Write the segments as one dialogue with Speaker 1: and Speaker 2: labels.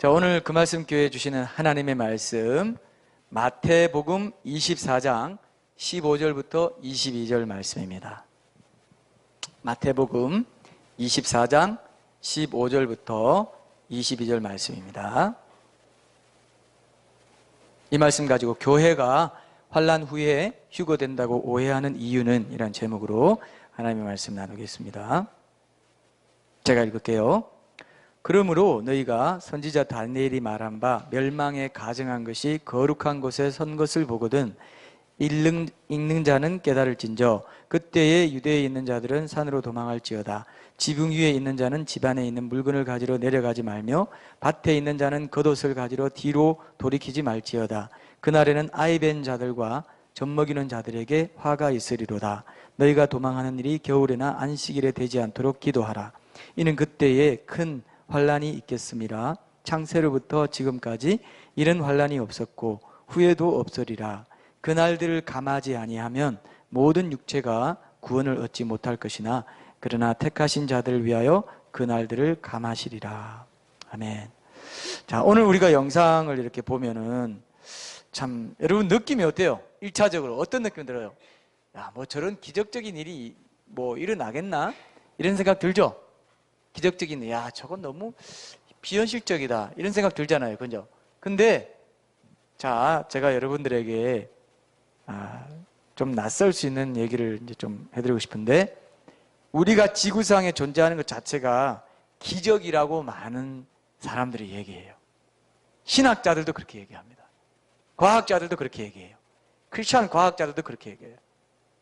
Speaker 1: 자, 오늘 그 말씀 교회에 주시는 하나님의 말씀 마태복음 24장 15절부터 22절 말씀입니다. 마태복음 24장 15절부터 22절 말씀입니다. 이 말씀 가지고 교회가 환난 후에 휴거된다고 오해하는 이유는 이란 제목으로 하나님의 말씀 나누겠습니다. 제가 읽을게요. 그러므로 너희가 선지자 다니엘이 말한 바 멸망에 가증한 것이 거룩한 곳에 선 것을 보거든 읽는 자는 깨달을진저 그때에 유대에 있는 자들은 산으로 도망할지어다. 지붕 위에 있는 자는 집 안에 있는 물건을 가지러 내려가지 말며 밭에 있는 자는 겉옷을 가지러 뒤로 돌이키지 말지어다. 그날에는 아이 뵌 자들과 젖먹이는 자들에게 화가 있으리로다. 너희가 도망하는 일이 겨울에나 안식일에 되지 않도록 기도하라. 이는 그때에 큰 환난이 있겠음이라. 창세로부터 지금까지 이런 환난이 없었고 후에도 없으리라. 그날들을 감하지 아니하면 모든 육체가 구원을 얻지 못할 것이나 그러나 택하신 자들을 위하여 그날들을 감하시리라. 아멘. 자, 오늘 우리가 영상을 이렇게 보면은 참 여러분 느낌이 어때요? 1차적으로 어떤 느낌 들어요? 야, 뭐 저런 기적적인 일이 뭐 일어나겠나? 이런 생각 들죠? 기적적인, 야, 저건 너무 비현실적이다. 이런 생각 들잖아요. 그죠? 근데, 자, 제가 여러분들에게, 좀 낯설 수 있는 얘기를 이제 좀 해드리고 싶은데, 우리가 지구상에 존재하는 것 자체가 기적이라고 많은 사람들이 얘기해요. 신학자들도 그렇게 얘기합니다. 과학자들도 그렇게 얘기해요. 크리스천 과학자들도 그렇게 얘기해요.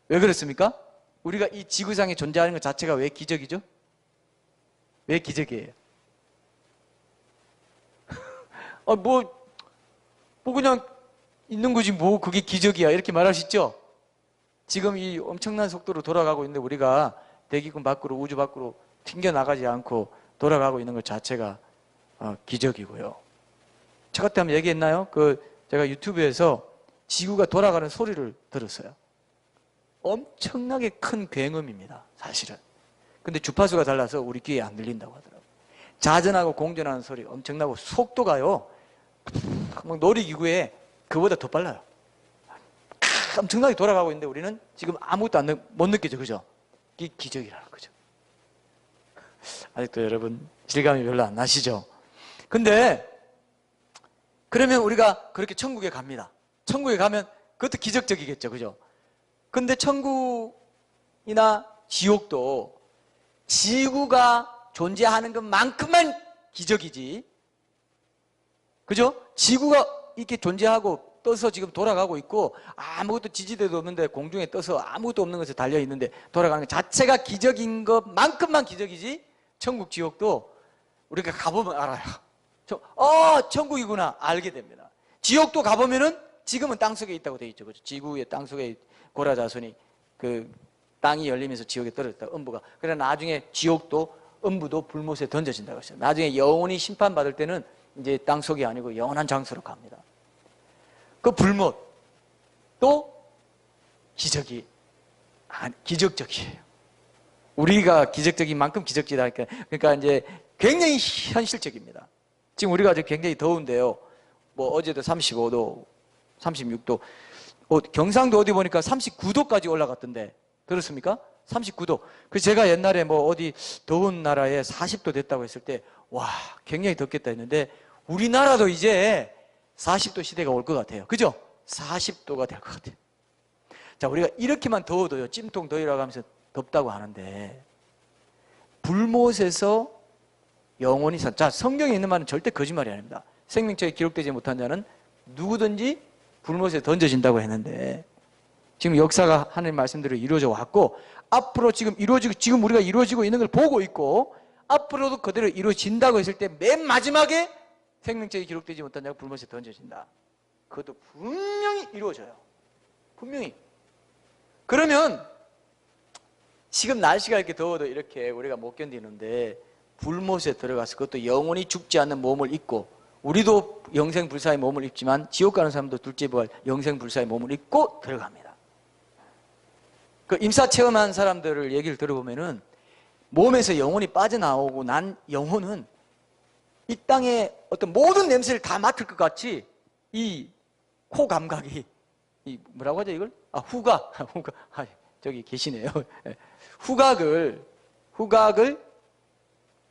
Speaker 1: 왜 그렇습니까? 우리가 이 지구상에 존재하는 것 자체가 왜 기적이죠? 왜 기적이에요? 뭐 그냥 있는 거지 뭐 그게 기적이야 이렇게 말할 수 있죠? 지금 이 엄청난 속도로 돌아가고 있는데 우리가 대기권 밖으로 우주 밖으로 튕겨나가지 않고 돌아가고 있는 것 자체가 기적이고요. 저 같아 한번 얘기했나요? 제가 유튜브에서 지구가 돌아가는 소리를 들었어요. 엄청나게 큰 굉음입니다, 사실은. 근데 주파수가 달라서 우리 귀에 안 들린다고 하더라고요. 자전하고 공전하는 소리 엄청나고 속도가요, 막 놀이기구에 그보다 더 빨라요. 엄청나게 돌아가고 있는데 우리는 지금 아무것도 못 느끼죠, 그죠? 이게 기적이라는 거죠. 아직도 여러분 실감이 별로 안 나시죠? 근데 그러면 우리가 그렇게 천국에 갑니다. 천국에 가면 그것도 기적적이겠죠, 그죠? 근데 천국이나 지옥도 지구가 존재하는 것만큼만 기적이지, 그죠? 지구가 이렇게 존재하고 떠서 지금 돌아가고 있고 아무것도 지지대도 없는데 공중에 떠서 아무것도 없는 것에 달려있는데 돌아가는 것 자체가 기적인 것만큼만 기적이지, 천국 지옥도 우리가 가보면 알아요. 천국이구나 알게 됩니다. 지옥도 가보면은 지금은 땅속에 있다고 돼 있죠, 그죠? 지구의 땅속에 고라자손이 땅이 열리면서 지옥에 떨어졌다, 음부가. 그러나 나중에 지옥도 음부도 불못에 던져진다고 했어요. 나중에 영원히 심판받을 때는 이제 땅속이 아니고 영원한 장소로 갑니다. 그 불못도 기적적이에요. 우리가 기적적인 만큼 기적적이다. 그러니까 이제 굉장히 현실적입니다. 지금 우리가 아직 굉장히 더운데요. 뭐 어제도 35도, 36도, 경상도 어디 보니까 39도까지 올라갔던데 들었습니까? 39도. 그래서 제가 옛날에 뭐 어디 더운 나라에 40도 됐다고 했을 때, 와, 굉장히 덥겠다 했는데, 우리나라도 이제 40도 시대가 올 것 같아요. 그죠? 40도가 될 것 같아요. 자, 우리가 이렇게만 더워도요, 찜통 더위라고 하면서 덥다고 하는데, 불못에서 영원히 자, 성경에 있는 말은 절대 거짓말이 아닙니다. 생명책에 기록되지 못한 자는 누구든지 불못에 던져진다고 했는데, 지금 역사가 하나님 말씀대로 이루어져 왔고, 앞으로 지금 우리가 이루어지고 있는 걸 보고 있고, 앞으로도 그대로 이루어진다고 했을 때 맨 마지막에 생명책에 기록되지 못한 자가 불못에 던져진다. 그것도 분명히 이루어져요. 분명히. 그러면 지금 날씨가 이렇게 더워도 이렇게 우리가 못 견디는데 불못에 들어가서 그것도 영원히 죽지 않는 몸을 입고, 우리도 영생불사의 몸을 입지만 지옥 가는 사람도 둘째 부활 영생불사의 몸을 입고 들어갑니다. 그 임사 체험한 사람들을 얘기를 들어보면은 몸에서 영혼이 빠져나오고 난 영혼은 이 땅의 어떤 모든 냄새를 다 맡을 것 같이 이 코 감각이 이 뭐라고 하죠 이걸? 후각. 저기 계시네요. 후각을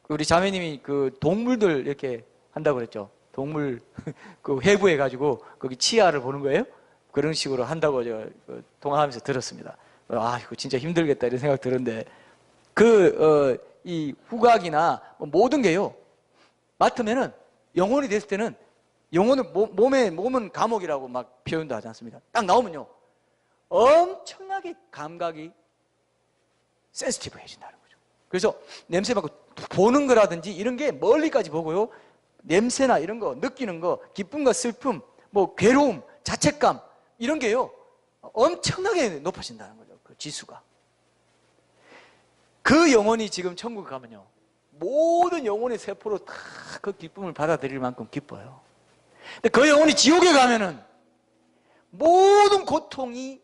Speaker 1: 우리 자매님이 그 동물들 이렇게 한다고 그랬죠. 동물 그 회부해 가지고 거기 치아를 보는 거예요. 그런 식으로 한다고 제가 통화하면서 들었습니다. 이거 진짜 힘들겠다 이런 생각 들었는데 이 후각이나 모든 게요. 맡으면은 영혼이 됐을 때는 영혼은 몸은 감옥이라고 막 표현도 하지 않습니다. 딱 나오면요. 엄청나게 감각이 센시티브해진다는 거죠. 그래서 냄새 맡고 보는 거라든지 이런 게 멀리까지 보고요. 냄새나 이런 거 느끼는 거 기쁨과 슬픔 뭐 괴로움 자책감 이런 게요 엄청나게 높아진다는 거죠. 그 지수가. 그 영혼이 지금 천국 가면요 모든 영혼의 세포로 다 그 기쁨을 받아들일 만큼 기뻐요. 근데 그 영혼이 지옥에 가면은 모든 고통이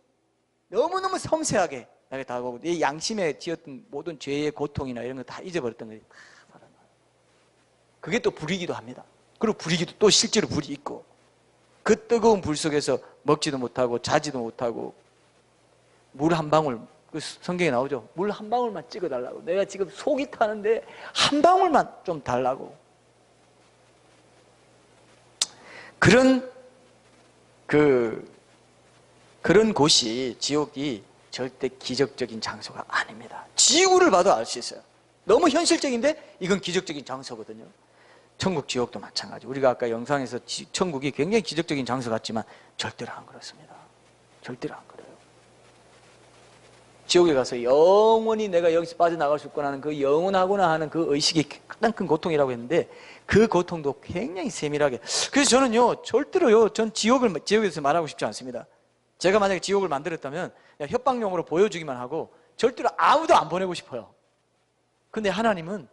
Speaker 1: 너무너무 섬세하게 나게 다가오고 내 양심에 지었던 모든 죄의 고통이나 이런 거 다 잊어버렸던 것이 다 살아나요. 그게 또 불이기도 합니다. 그리고 불이기도 또 실제로 불이 있고 그 뜨거운 불 속에서 먹지도 못하고 자지도 못하고 물 한 방울 그 성경에 나오죠. 물 한 방울만 찍어달라고. 내가 지금 속이 타는데 한 방울만 좀 달라고. 그런 곳이 지옥이 절대 기적적인 장소가 아닙니다. 지구를 봐도 알 수 있어요. 너무 현실적인데 이건 기적적인 장소거든요. 천국 지옥도 마찬가지. 우리가 아까 영상에서 천국이 굉장히 기적적인 장소 같지만 절대로 안 그렇습니다. 절대로 안 그래요. 지옥에 가서 영원히 내가 여기서 빠져나갈 수 있구나 하는 그 영원하구나 하는 그 의식이 가장 큰 고통이라고 했는데 그 고통도 굉장히 세밀하게. 그래서 저는요 절대로요 전 지옥에서 말하고 싶지 않습니다. 제가 만약에 지옥을 만들었다면 협박용으로 보여주기만 하고 절대로 아무도 안 보내고 싶어요. 근데 하나님은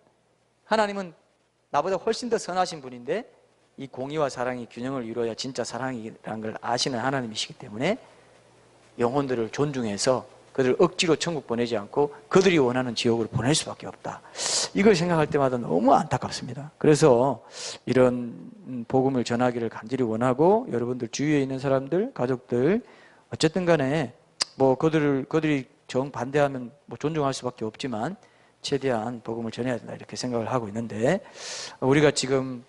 Speaker 1: 나보다 훨씬 더 선하신 분인데 이 공의와 사랑이 균형을 이루어야 진짜 사랑이라는 걸 아시는 하나님이시기 때문에 영혼들을 존중해서 그들을 억지로 천국 보내지 않고 그들이 원하는 지옥으로 보낼 수밖에 없다. 이걸 생각할 때마다 너무 안타깝습니다. 그래서 이런 복음을 전하기를 간절히 원하고 여러분들 주위에 있는 사람들, 가족들 어쨌든 간에 뭐 그들이 정반대하면 뭐 존중할 수밖에 없지만 최대한 복음을 전해야 된다 이렇게 생각을 하고 있는데 우리가 지금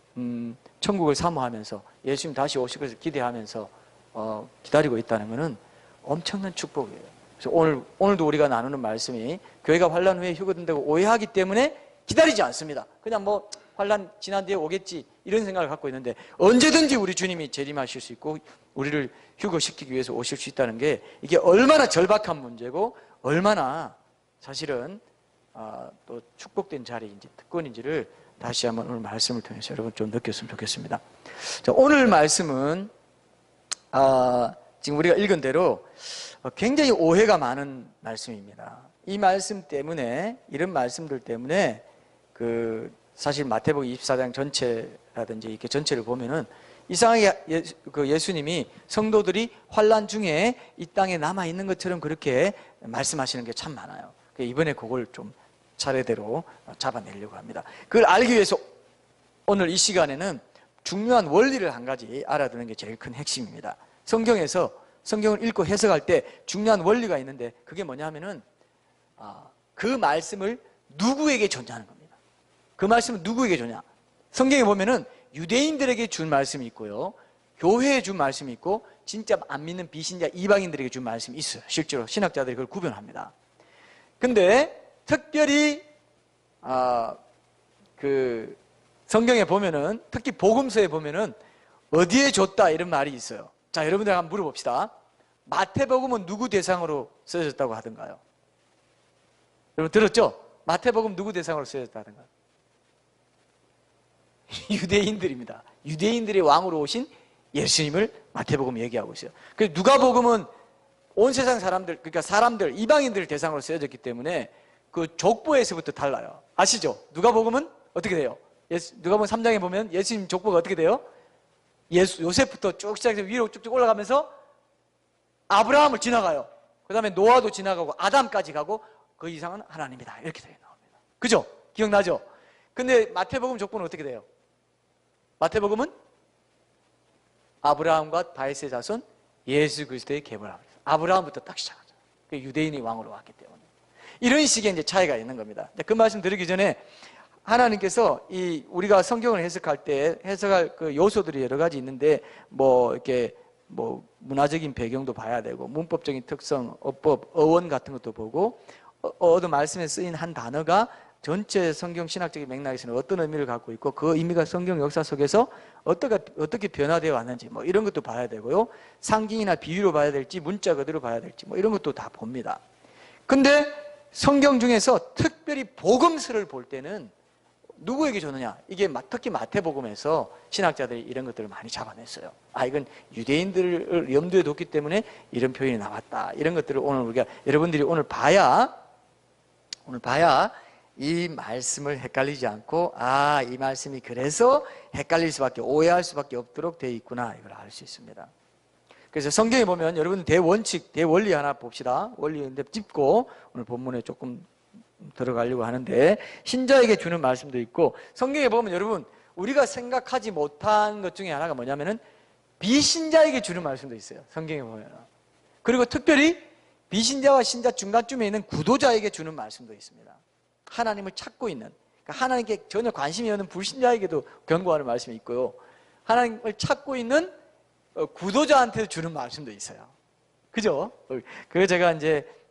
Speaker 1: 천국을 사모하면서 예수님 다시 오실 것을 기대하면서 기다리고 있다는 것은 엄청난 축복이에요. 그래서 오늘도 우리가 나누는 말씀이 교회가 환난 후에 휴거된다고 오해하기 때문에 기다리지 않습니다. 그냥 뭐 환난 지난 뒤에 오겠지 이런 생각을 갖고 있는데 언제든지 우리 주님이 재림하실 수 있고 우리를 휴거시키기 위해서 오실 수 있다는 게 이게 얼마나 절박한 문제고 얼마나 사실은 또 축복된 자리인지 특권인지를 다시 한번 오늘 말씀을 통해서 여러분 좀 느꼈으면 좋겠습니다. 자, 오늘 말씀은 지금 우리가 읽은 대로 굉장히 오해가 많은 말씀입니다. 이 말씀 때문에 이런 말씀들 때문에 사실 마태복음 24장 전체라든지 이렇게 전체를 보면은 이상하게 예수님이 성도들이 환난 중에 이 땅에 남아 있는 것처럼 그렇게 말씀하시는 게 참 많아요. 이번에 그걸 좀 차례대로 잡아내려고 합니다. 그걸 알기 위해서 오늘 이 시간에는 중요한 원리를 한 가지 알아두는 게 제일 큰 핵심입니다. 성경을 읽고 해석할 때 중요한 원리가 있는데 그게 뭐냐 하면은 그 말씀을 누구에게 전하는 겁니다. 그 말씀은 누구에게 주냐? 성경에 보면은 유대인들에게 준 말씀이 있고요, 교회에 준 말씀이 있고, 진짜 안 믿는 비신자 이방인들에게 준 말씀이 있어요. 실제로 신학자들이 그걸 구별합니다. 근데 특별히 성경에 보면은, 특히 복음서에 보면은 어디에 줬다 이런 말이 있어요. 자, 여러분들 한번 물어봅시다. 마태복음은 누구 대상으로 쓰여졌다고 하던가요? 여러분 들었죠? 마태복음 누구 대상으로 쓰여졌다 하던가요? 유대인들입니다. 유대인들의 왕으로 오신 예수님을 마태복음 얘기하고 있어요. 그래서 누가복음은 온 세상 사람들, 그러니까 사람들, 이방인들 대상으로 쓰여졌기 때문에 그 족보에서부터 달라요. 아시죠? 누가복음은 어떻게 돼요? 누가복음 3장에 보면 예수님 족보가 어떻게 돼요? 요셉부터 쭉 시작해서 위로 쭉쭉 올라가면서 아브라함을 지나가요. 그 다음에 노아도 지나가고 아담까지 가고 그 이상은 하나님이다 이렇게 되어 나옵니다. 그죠? 기억나죠? 근데 마태복음 족보는 어떻게 돼요? 마태복음은 아브라함과 다윗의 자손 예수 그리스도의 계보라. 아브라함부터 딱 시작하죠. 그 유대인이 왕으로 왔기 때문에. 이런 식의 이제 차이가 있는 겁니다. 그 말씀 드리기 전에 하나님께서 우리가 성경을 해석할 때 해석할 그 요소들이 여러 가지 있는데 이렇게 문화적인 배경도 봐야 되고 문법적인 특성, 어법, 어원 같은 것도 보고 어떤 말씀에 쓰인 한 단어가 전체 성경 신학적인 맥락에서는 어떤 의미를 갖고 있고 그 의미가 성경 역사 속에서 어떻게 변화되어 왔는지 이런 것도 봐야 되고요. 상징이나 비유로 봐야 될지 문자 그대로 봐야 될지 이런 것도 다 봅니다. 근데 성경 중에서 특별히 복음서를 볼 때는 누구에게 줬느냐? 이게 특히 마태복음에서 신학자들이 이런 것들을 많이 잡아냈어요. 이건 유대인들을 염두에 뒀기 때문에 이런 표현이 나왔다. 이런 것들을 오늘 여러분들이 오늘 봐야 이 말씀을 헷갈리지 않고 이 말씀이 그래서 헷갈릴 수밖에 오해할 수밖에 없도록 되어 있구나 이걸 알 수 있습니다. 그래서 성경에 보면 여러분 대원칙, 대원리 하나 봅시다. 원리인데 짚고 오늘 본문에 조금 들어가려고 하는데 신자에게 주는 말씀도 있고 성경에 보면 여러분 우리가 생각하지 못한 것 중에 하나가 뭐냐면은 비신자에게 주는 말씀도 있어요. 성경에 보면. 그리고 특별히 비신자와 신자 중간쯤에 있는 구도자에게 주는 말씀도 있습니다. 하나님을 찾고 있는, 그러니까 하나님께 전혀 관심이 없는 불신자에게도 경고하는 말씀이 있고요. 하나님을 찾고 있는 구도자한테 주는 말씀도 있어요. 그죠? 그래서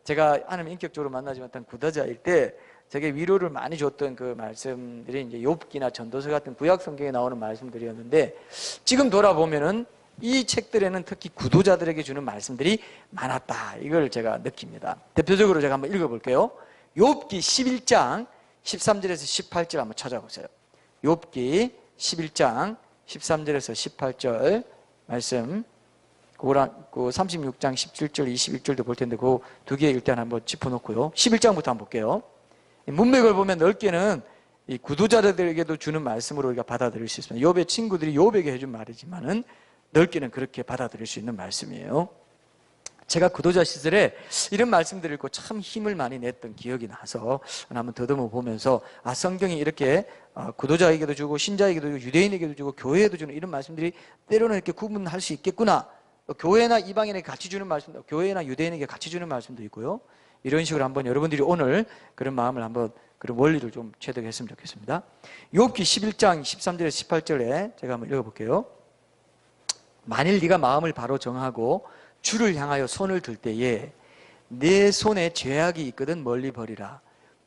Speaker 1: 제가 하나님 인격적으로 만나지 못한 구도자일 때 제게 위로를 많이 줬던 그 말씀들이 이제 욥기나 전도서 같은 구약 성경에 나오는 말씀들이었는데 지금 돌아보면은 이 책들에는 특히 구도자들에게 주는 말씀들이 많았다. 이걸 제가 느낍니다. 대표적으로 제가 한번 읽어볼게요. 욥기 11장 13절에서 18절 한번 찾아보세요. 욥기 11장 13절에서 18절 말씀, 그 36장 17절 21절도 볼 텐데 그 두 개 일단 한번 짚어놓고요. 11장부터 한번 볼게요. 문맥을 보면 넓게는 이 구도자들에게도 주는 말씀으로 우리가 받아들일 수 있습니다. 욥의 친구들이 욥에게 해준 말이지만은 넓게는 그렇게 받아들일 수 있는 말씀이에요. 제가 구도자 시절에 이런 말씀들을 읽고 참 힘을 많이 냈던 기억이 나서 한번 더듬어 보면서 성경이 이렇게 구도자에게도 주고 신자에게도 주고 유대인에게도 주고 교회에도 주는 이런 말씀들이 때로는 이렇게 구분할 수 있겠구나. 교회나 이방인에게 같이 주는 말씀도, 교회나 유대인에게 같이 주는 말씀도 있고요. 이런 식으로 한번 여러분들이 오늘 그런 마음을 한번 그런 원리를 좀 체득했으면 좋겠습니다. 욥기 11장 13절에서 18절에 제가 한번 읽어볼게요. 만일 네가 마음을 바로 정하고 주를 향하여 손을 들 때에 내 손에 죄악이 있거든 멀리 버리라.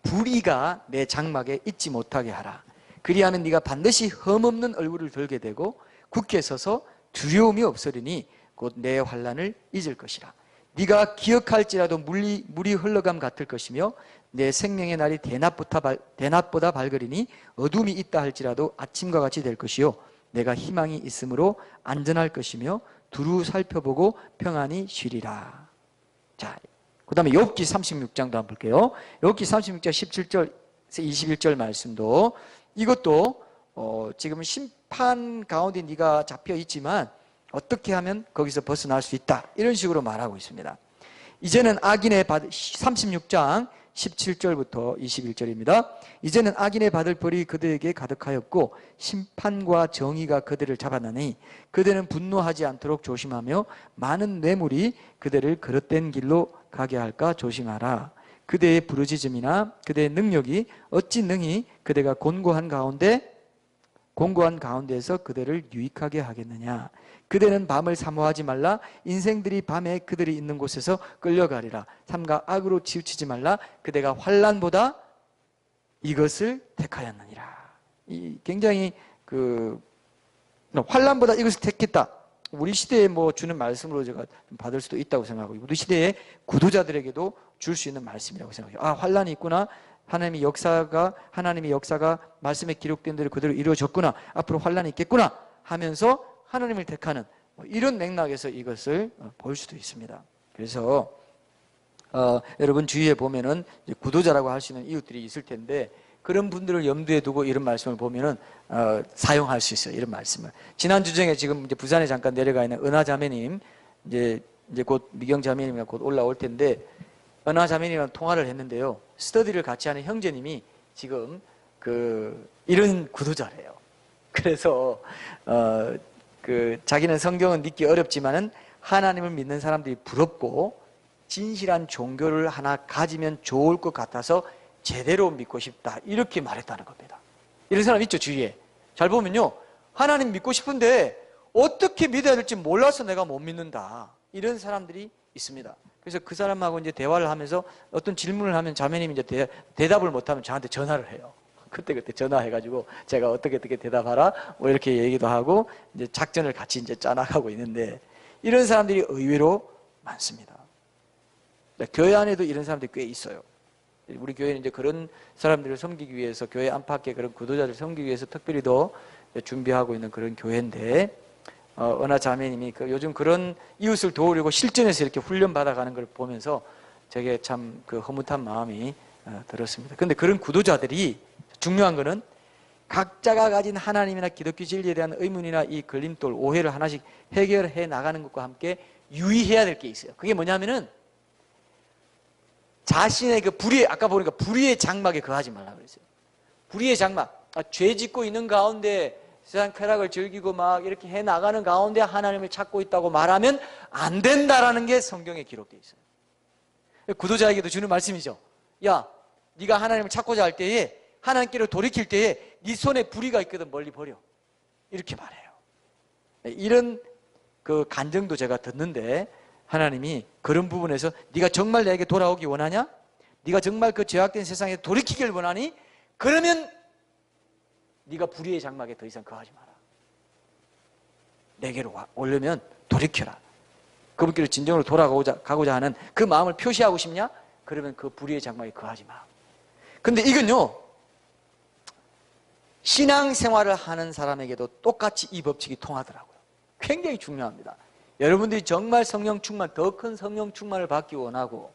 Speaker 1: 불의가 내 장막에 있지 못하게 하라. 그리하면 네가 반드시 흠없는 얼굴을 들게 되고 굳게 서서 두려움이 없으리니 곧 내 환난을 잊을 것이라. 네가 기억할지라도 물이 흘러감 같을 것이며 내 생명의 날이 대낮보다 밝으리니 어둠이 있다 할지라도 아침과 같이 될 것이요 내가 희망이 있으므로 안전할 것이며 두루 살펴보고 평안히 쉬리라. 자, 그 다음에 욥기 36장도 한번 볼게요. 욥기 36장 17절에서 21절 말씀도 이것도 지금 심판 가운데 네가 잡혀 있지만 어떻게 하면 거기서 벗어날 수 있다. 이런 식으로 말하고 있습니다. 이제는 악인의 36장 17절부터 21절입니다. 이제는 악인의 받을 벌이 그들에게 가득하였고 심판과 정의가 그들을 잡아나니 그들은 분노하지 않도록 조심하며 많은 뇌물이 그들을 그릇된 길로 가게 할까 조심하라. 그대의 부르짖음이나 그대의 능력이 어찌 능히 그대가 곤고한 가운데에서 그대를 유익하게 하겠느냐. 그대는 밤을 사모하지 말라. 인생들이 밤에 그들이 있는 곳에서 끌려가리라. 삼가 악으로 치우치지 말라. 그대가 환난보다 이것을 택하였느니라. 굉장히 환난보다 이것을 택했다. 우리 시대에 주는 말씀으로 제가 받을 수도 있다고 생각하고 우리 시대의 구도자들에게도 줄 수 있는 말씀이라고 생각해요. 환난이 있구나. 하나님의 역사가 말씀에 기록된 대로 그대로 이루어졌구나. 앞으로 환난이 있겠구나 하면서 하나님을 택하는 이런 맥락에서 이것을 볼 수도 있습니다. 그래서 여러분 주위에 보면은 구도자라고 할 수 있는 이웃들이 있을 텐데 그런 분들을 염두에 두고 이런 말씀을 보면은 사용할 수 있어요. 이런 말씀을. 지난 주중에 지금 이제 부산에 잠깐 내려가 있는 은하 자매님 이제 곧 미경 자매님이 곧 올라올 텐데 은하 자매님이랑 통화를 했는데요. 스터디를 같이 하는 형제님이 지금 이런 구도자래요. 그래서 자기는 성경은 믿기 어렵지만은 하나님을 믿는 사람들이 부럽고 진실한 종교를 하나 가지면 좋을 것 같아서 제대로 믿고 싶다, 이렇게 말했다는 겁니다. 이런 사람 있죠, 주위에. 잘 보면요, 하나님 믿고 싶은데 어떻게 믿어야 될지 몰라서 내가 못 믿는다, 이런 사람들이 있습니다. 그래서 그 사람하고 이제 대화를 하면서 어떤 질문을 하면 자매님이 이제 대답을 못하면 저한테 전화를 해요. 그때 전화해가지고 제가 어떻게 대답하라, 뭐 이렇게 얘기도 하고 이제 작전을 같이 이제 짜나가고 있는데, 이런 사람들이 의외로 많습니다. 교회 안에도 이런 사람들이 꽤 있어요. 우리 교회는 이제 그런 사람들을 섬기기 위해서, 교회 안팎의 그런 구도자를 섬기기 위해서 특별히 더 준비하고 있는 그런 교회인데, 어느 자매님이 요즘 그런 이웃을 도우려고 실전에서 이렇게 훈련 받아가는 걸 보면서 제게 참 허무한 마음이 들었습니다. 그런데 그런 구도자들이, 중요한 거는 각자가 가진 하나님이나 기독교 진리에 대한 의문이나 이 걸림돌, 오해를 하나씩 해결해 나가는 것과 함께 유의해야 될 게 있어요. 그게 뭐냐면은 자신의 아까 보니까 불의의 장막에 거하지 말라고 그랬어요. 불의의 장막, 죄 짓고 있는 가운데 세상 쾌락을 즐기고 막 이렇게 해 나가는 가운데 하나님을 찾고 있다고 말하면 안 된다라는 게 성경에 기록되어 있어요. 구도자에게도 주는 말씀이죠. 야, 네가 하나님을 찾고자 할 때에, 하나님께로 돌이킬 때에 네 손에 불의가 있거든 멀리 버려, 이렇게 말해요. 이런 간증도 제가 듣는데, 하나님이 그런 부분에서 네가 정말 내게 돌아오기 원하냐? 네가 정말 그 죄악된 세상에 돌이키길 원하니? 그러면 네가 불의의 장막에 더 이상 거하지 마라. 내게로 오려면 돌이켜라. 그분께로 진정으로 돌아가고자 하는 그 마음을 표시하고 싶냐? 그러면 그 불의의 장막에 거하지 마. 근데 이건요, 신앙생활을 하는 사람에게도 똑같이 이 법칙이 통하더라고요. 굉장히 중요합니다. 여러분들이 정말 성령 충만, 더 큰 성령 충만을 받기 원하고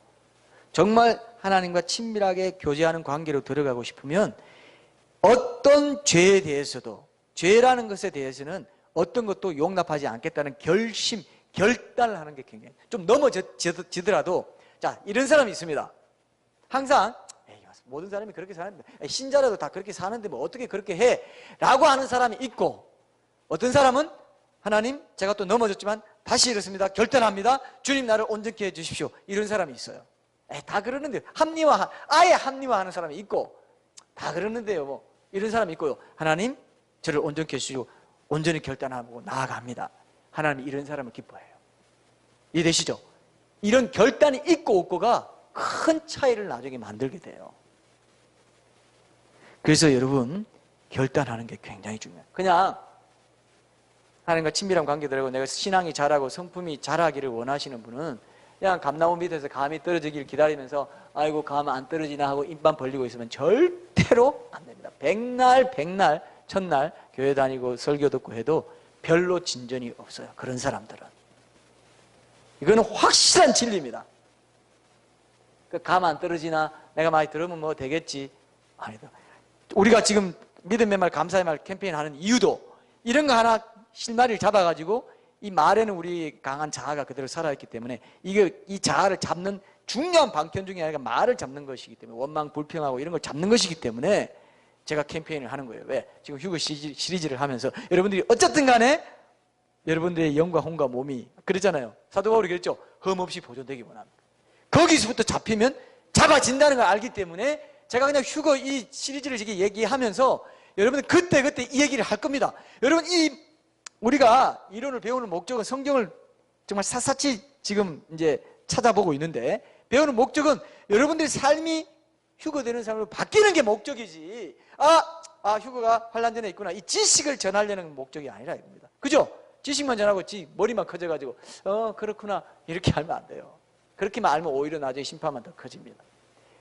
Speaker 1: 정말 하나님과 친밀하게 교제하는 관계로 들어가고 싶으면 어떤 죄에 대해서도, 죄라는 것에 대해서는 어떤 것도 용납하지 않겠다는 결심, 결단을 하는 게 굉장히, 좀 넘어지더라도, 자, 이런 사람이 있습니다. 항상 모든 사람이 그렇게 사는데, 신자라도 다 그렇게 사는데 뭐 어떻게 그렇게 해? 라고 하는 사람이 있고, 어떤 사람은 하나님, 제가 또 넘어졌지만 다시 이렇습니다. 결단합니다. 주님 나를 온전케 해주십시오. 이런 사람이 있어요. 다 그러는데, 아예 합리화하는 사람이 있고, 다 그러는데요, 뭐 이런 사람이 있고요. 하나님, 저를 온전케 해주시고 온전히 결단하고 나아갑니다. 하나님이 이런 사람을 기뻐해요. 이해되시죠? 이런 결단이 있고 없고가 큰 차이를 나중에 만들게 돼요. 그래서 여러분, 결단하는 게 굉장히 중요해요. 그냥 하나님과 친밀한 관계 들고 내가 신앙이 자라고 성품이 자라기를 원하시는 분은 그냥 감나무 밑에서 감이 떨어지길 기다리면서 아이고 감 안 떨어지나 하고 입만 벌리고 있으면 절대로 안 됩니다. 백날 첫날 교회 다니고 설교 듣고 해도 별로 진전이 없어요. 그런 사람들은. 이거는 확실한 진리입니다. 감 안 떨어지나, 내가 많이 들으면 뭐 되겠지. 아니다. 우리가 지금 믿음의 말, 감사의 말 캠페인 하는 이유도 이런 거 하나 실마리를 잡아가지고, 이 말에는 우리 강한 자아가 그대로 살아있기 때문에 이 자아를 잡는 중요한 방편 중에 하나가 말을 잡는 것이기 때문에, 원망, 불평하고 이런 걸 잡는 것이기 때문에 제가 캠페인을 하는 거예요. 왜? 지금 휴거 시리즈를 하면서 여러분들이 어쨌든 간에 여러분들의 영과 혼과 몸이, 그랬잖아요. 사도 바울이 그랬죠. 흠없이 보존되기 원합니다. 거기서부터 잡히면 잡아진다는 걸 알기 때문에 제가 그냥 휴거 이 시리즈를 이렇게 얘기하면서 여러분들 그때 이 얘기를 할 겁니다. 여러분, 우리가 이론을 배우는 목적은, 성경을 정말 샅샅이 지금 이제 찾아보고 있는데, 배우는 목적은 여러분들의 삶이 휴거되는 삶으로 바뀌는 게 목적이지, 휴거가 환란전에 있구나, 이 지식을 전하려는 목적이 아니라 이겁니다. 그죠? 지식만 전하고 머리만 커져가지고 그렇구나 이렇게 하면 안 돼요. 그렇게만 알면 오히려 나중에 심판만 더 커집니다.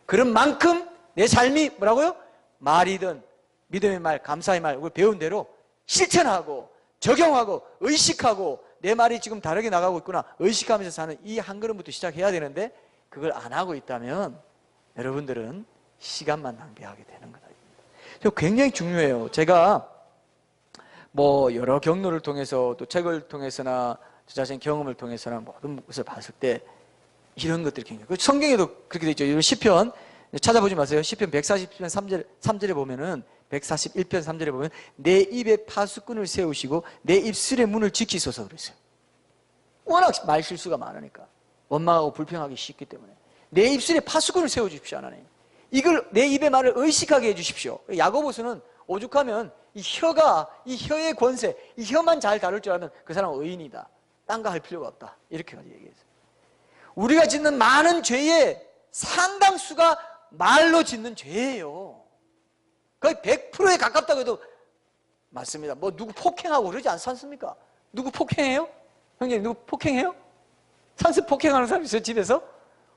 Speaker 1: 그런 만큼 내 삶이 뭐라고요? 말이든 믿음의 말, 감사의 말, 우리 배운 대로 실천하고 적용하고 의식하고, 내 말이 지금 다르게 나가고 있구나 의식하면서 사는 이 한 걸음부터 시작해야 되는데, 그걸 안 하고 있다면 여러분들은 시간만 낭비하게 되는 거다. 굉장히 중요해요. 제가 뭐 여러 경로를 통해서, 또 책을 통해서나 저 자신의 경험을 통해서나 모든 것을 봤을 때 이런 것들이 굉장히, 성경에도 그렇게 되어 있죠. 이런 시편 찾아보지 마세요. 시편 140편 3절에 보면은 141편 3절에 보면 내 입에 파수꾼을 세우시고 내 입술의 문을 지키소서 그랬어요. 워낙 말실수가 많으니까 원망하고 불평하기 쉽기 때문에 내 입술에 파수꾼을 세워주십시오. 하나님, 이걸 내 입의 말을 의식하게 해주십시오. 야고보서는 오죽하면 이 혀의 권세, 이 혀만 잘 다룰 줄 알면 그 사람은 의인이다, 딴 거 할 필요가 없다, 이렇게까지 얘기했어요. 우리가 짓는 많은 죄의 상당수가 말로 짓는 죄예요. 거의 100%에 가깝다고 해도 맞습니다. 뭐 누구 폭행하고 그러지 않습니까? 누구 폭행해요? 형님, 누구 폭행해요? 상습 폭행하는 사람 있어요, 집에서?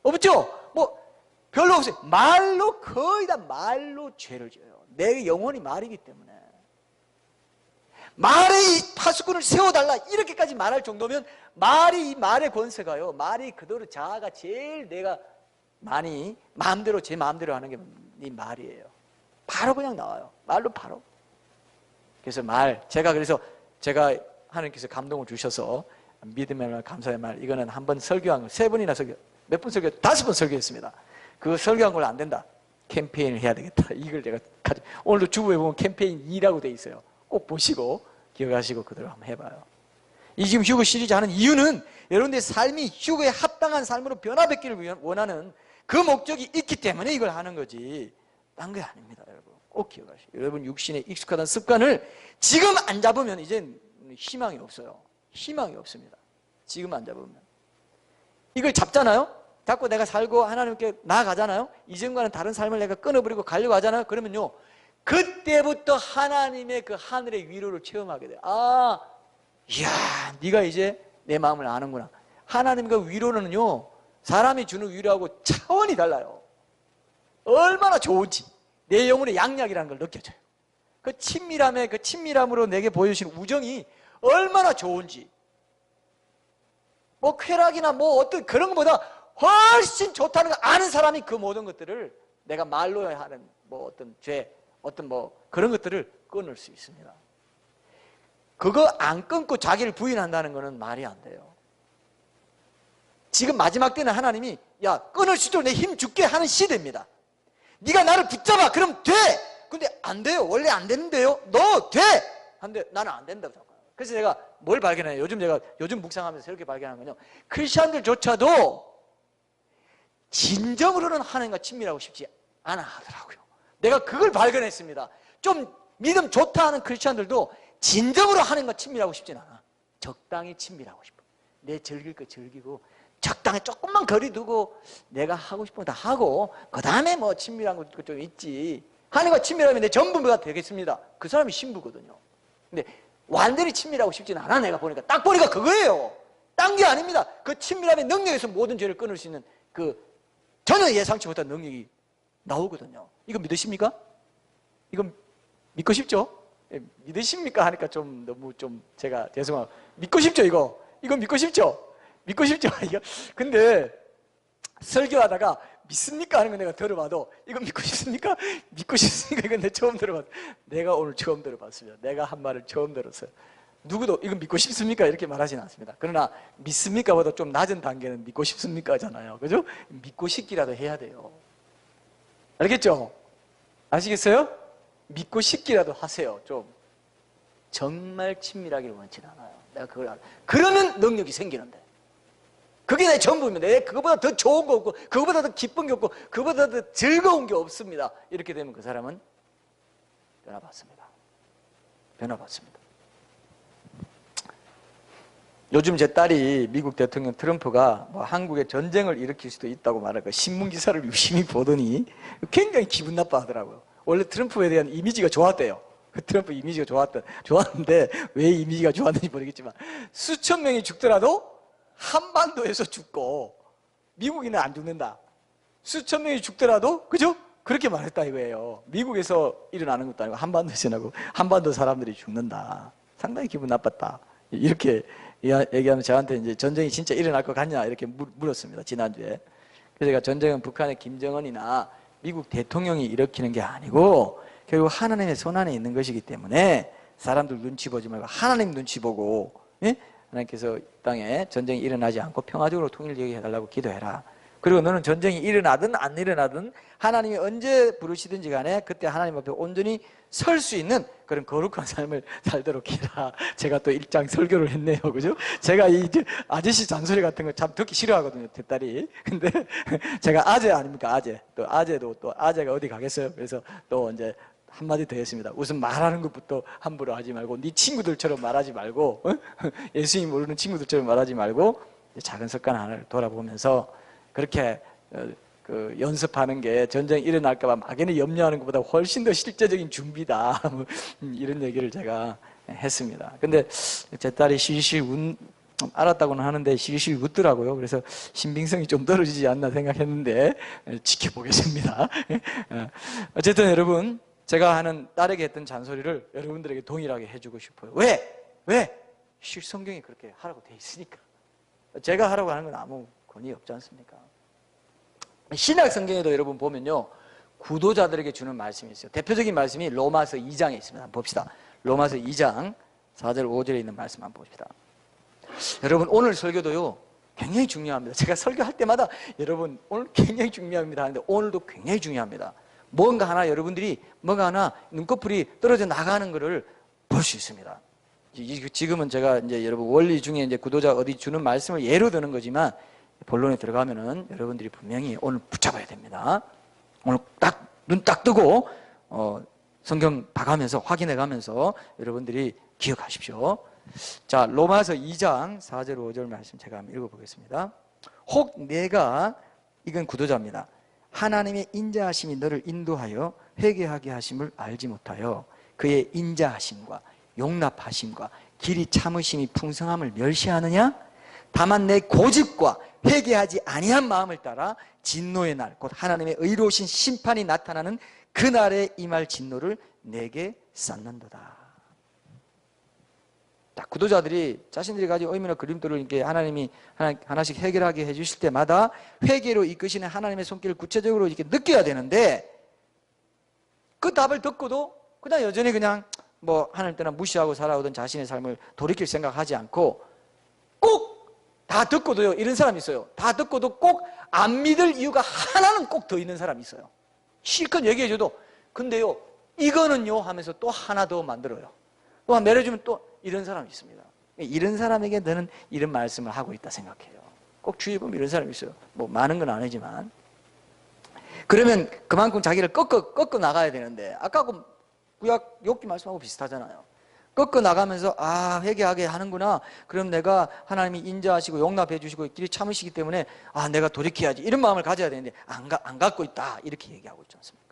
Speaker 1: 없죠? 뭐 별로 없어요. 말로, 거의 다 말로 죄를 지어요. 내 영혼이 말이기 때문에. 말에 이 파수꾼을 세워달라 이렇게까지 말할 정도면 말이, 이 말의 권세가요, 말이 그대로 자아가 제일 내가 많이 마음대로, 제 마음대로 하는 게 이 말이에요. 바로 그냥 나와요. 말로 바로. 그래서 그래서 제가 하나님께서 감동을 주셔서 믿음의 말, 감사의 말, 이거는 한번 설교한 거, 3번이나 몇 번 설교, 5번 설교했습니다. 그거 설교한 걸로 안 된다, 캠페인을 해야 되겠다, 이걸 제가 오늘도 주부에 보면 캠페인 2라고 돼 있어요. 꼭 보시고 기억하시고 그대로 한번 해봐요. 이 지금 휴거 시리즈 하는 이유는 여러분들의 삶이 휴거에 합당한 삶으로 변화받기를 원하는 그 목적이 있기 때문에 이걸 하는 거지 딴 게 아닙니다. 여러분 꼭 기억하시고, 여러분 육신에 익숙하다는 습관을 지금 안 잡으면 이젠 희망이 없어요. 희망이 없습니다. 지금 안 잡으면. 이걸 잡잖아요. 잡고 내가 살고 하나님께 나아가잖아요. 이전과는 다른 삶을 내가 끊어버리고 가려고 하잖아요. 그러면요, 그때부터 하나님의 그 하늘의 위로를 체험하게 돼요. 아, 이야, 네가 이제 내 마음을 아는구나. 하나님과 위로는요, 사람이 주는 위로하고 차원이 달라요. 얼마나 좋은지, 내 영혼의 양약이라는 걸 느껴져요. 그 친밀함으로 내게 보여주시는 우정이 얼마나 좋은지, 뭐 쾌락이나 뭐 어떤 그런 것보다 훨씬 좋다는 걸 아는 사람이 그 모든 것들을 내가 말로 하는 뭐 어떤 죄, 어떤 뭐 그런 것들을 끊을 수 있습니다. 그거 안 끊고 자기를 부인한다는 것은 말이 안 돼요. 지금 마지막 때는 하나님이 야, 끊을 수 있도록 내 힘 줄게 하는 시대입니다. 네가 나를 붙잡아, 그럼 돼. 근데 안 돼요. 원래 안 되는데요. 너 돼. 한데 나는 안 된다고. 그래서 제가 뭘 발견해요? 요즘 묵상하면서 이렇게 발견한 건요, 크리스천들조차도 진정으로는 하나님과 친밀하고 싶지 않아 하더라고요. 내가 그걸 발견했습니다. 좀 믿음 좋다 하는 크리스천들도 진정으로 하나님과 친밀하고 싶진 않아. 적당히 친밀하고 싶어. 내 즐길 거 즐기고 적당히 조금만 거리 두고 내가 하고 싶은 거 다 하고 그 다음에 뭐 친밀한 거 좀 있지. 하나님과 친밀하면 내 전부가 되겠습니다. 그 사람이 신부거든요. 근데 완전히 친밀하고 싶진 않아. 내가 보니까 딱 보니까 그거예요. 딴 게 아닙니다. 그 친밀함의 능력에서 모든 죄를 끊을 수 있는 그 전혀 예상치 못한 능력이 나오거든요. 이거 믿으십니까? 이거 믿고 싶죠? 믿으십니까? 하니까 좀 너무 좀 제가 죄송하고, 믿고 싶죠? 이거 믿고 싶죠? 믿고 싶죠? 이거 근데 설교하다가 믿습니까? 하는 거 내가 들어봐도 이거 믿고 싶습니까? 믿고 싶습니까? 이건 내가 처음 들어봤어요. 내가 오늘 처음 들어봤습니다. 내가 한 말을 처음 들었어요. 누구도 이건 믿고 싶습니까? 이렇게 말하지는 않습니다. 그러나 믿습니까? 보다 좀 낮은 단계는 믿고 싶습니까? 잖아요. 그죠? 믿고 싶기라도 해야 돼요. 알겠죠? 아시겠어요? 믿고 싶기라도 하세요. 좀 정말 친밀하기를 원치 않아요. 내가 그걸 알아요. 그러면 능력이 생기는데, 그게 내 전부입니다. 그거보다 더 좋은 거 없고, 그거보다 더 기쁜 게 없고, 그거보다 더 즐거운 게 없습니다. 이렇게 되면 그 사람은 변화받습니다. 변화받습니다. 요즘 제 딸이 미국 대통령 트럼프가 뭐 한국에 전쟁을 일으킬 수도 있다고 말하고 신문 기사를 유심히 보더니 굉장히 기분 나빠하더라고요. 원래 트럼프에 대한 이미지가 좋았대요. 트럼프 이미지가 좋았는데 왜 이미지가 좋았는지 모르겠지만 수천 명이 죽더라도 한반도에서 죽고 미국인은 안 죽는다. 수천 명이 죽더라도, 그죠? 그렇게 말했다 이거예요. 미국에서 일어나는 것도 아니고 한반도에서 일어나고 한반도 사람들이 죽는다. 상당히 기분 나빴다. 이렇게 얘기하면 저한테 이제 전쟁이 진짜 일어날 것 같냐 이렇게 물었습니다. 지난주에. 그래서 제가 전쟁은 북한의 김정은이나 미국 대통령이 일으키는 게 아니고 결국 하나님의 손안에 있는 것이기 때문에 사람들 눈치 보지 말고 하나님 눈치 보고, 예? 하나님께서 이 땅에 전쟁이 일어나지 않고 평화적으로 통일되게 해달라고 기도해라. 그리고 너는 전쟁이 일어나든 안 일어나든 하나님이 언제 부르시든지 간에 그때 하나님 앞에 온전히 설 수 있는 그런 거룩한 삶을 살도록 해라. 제가 또 일장 설교를 했네요. 그죠? 제가 이 아저씨 잔소리 같은 거 참 듣기 싫어하거든요. 제 딸이. 근데 제가 아재 아닙니까? 아재. 또 아재도 또 아재가 어디 가겠어요? 그래서 또 이제 한마디 더 했습니다. 우선 말하는 것부터 함부로 하지 말고 네 친구들처럼 말하지 말고 예수님 모르는 친구들처럼 말하지 말고 작은 습관 하나를 돌아보면서 그렇게 연습하는 게 전쟁이 일어날까 봐 막연히 염려하는 것보다 훨씬 더 실제적인 준비다. 이런 얘기를 제가 했습니다. 근데 제 딸이 실실 알았다고는 하는데 실실 웃더라고요. 그래서 신빙성이 좀 떨어지지 않나 생각했는데 지켜보겠습니다. 어쨌든 여러분, 제가 하는 딸에게 했던 잔소리를 여러분들에게 동일하게 해주고 싶어요. 왜? 성경이 그렇게 하라고 돼 있으니까. 제가 하라고 하는 건 아무 권위 없지 않습니까? 신약 성경에도 여러분 보면요, 구도자들에게 주는 말씀이 있어요. 대표적인 말씀이 로마서 2장에 있습니다. 한번 봅시다. 로마서 2장 4절 5절에 있는 말씀 한번 봅시다. 여러분, 오늘 설교도요 굉장히 중요합니다. 제가 설교할 때마다 여러분 오늘 굉장히 중요합니다 하는데 오늘도 굉장히 중요합니다. 뭔가 하나 여러분들이 뭔가 하나 눈꺼풀이 떨어져 나가는 것을 볼 수 있습니다. 지금은 제가 이제 여러분 원리 중에 이제 구도자 어디 주는 말씀을 예로 드는 거지만 본론에 들어가면은 여러분들이 분명히 오늘 붙잡아야 됩니다. 오늘 눈 딱 뜨고 성경 봐가면서 확인해 가면서 여러분들이 기억하십시오. 자, 로마서 2장 4절 5절 말씀 제가 한번 읽어보겠습니다. 혹 내가, 이건 구도자입니다, 하나님의 인자하심이 너를 인도하여 회개하게 하심을 알지 못하여 그의 인자하심과 용납하심과 길이 참으심이 풍성함을 멸시하느냐? 다만 내 고집과 회개하지 아니한 마음을 따라 진노의 날, 곧 하나님의 의로우신 심판이 나타나는 그날에 임할 진노를 내게 쌓는도다. 자, 구도자들이 자신들이 가지고 의미나 그림들을 이렇게 하나님이 하나씩 해결하게 해주실 때마다 회개로 이끄시는 하나님의 손길을 구체적으로 이렇게 느껴야 되는데, 그 답을 듣고도 그냥 여전히 그냥 뭐 하나님 떠나 무시하고 살아오던 자신의 삶을 돌이킬 생각하지 않고, 꼭 다 듣고도요, 이런 사람이 있어요. 다 듣고도 꼭 안 믿을 이유가 하나는 꼭 더 있는 사람이 있어요. 실컷 얘기해줘도 근데요 이거는요 하면서 또 하나 더 만들어요. 또 내려주면 또 이런 사람이 있습니다. 이런 사람에게 너는 이런 말씀을 하고 있다 생각해요. 꼭 주위에 보면 이런 사람이 있어요. 뭐 많은 건 아니지만. 그러면 그만큼 자기를 꺾어 나가야 되는데, 아까 그 구약 욥기 말씀하고 비슷하잖아요. 꺾어 나가면서 회개하게 하는구나. 그럼 내가 하나님이 인자하시고 용납해 주시고 길이 참으시기 때문에 내가 돌이켜야지, 이런 마음을 가져야 되는데 안 갖고 있다, 이렇게 얘기하고 있지 않습니까?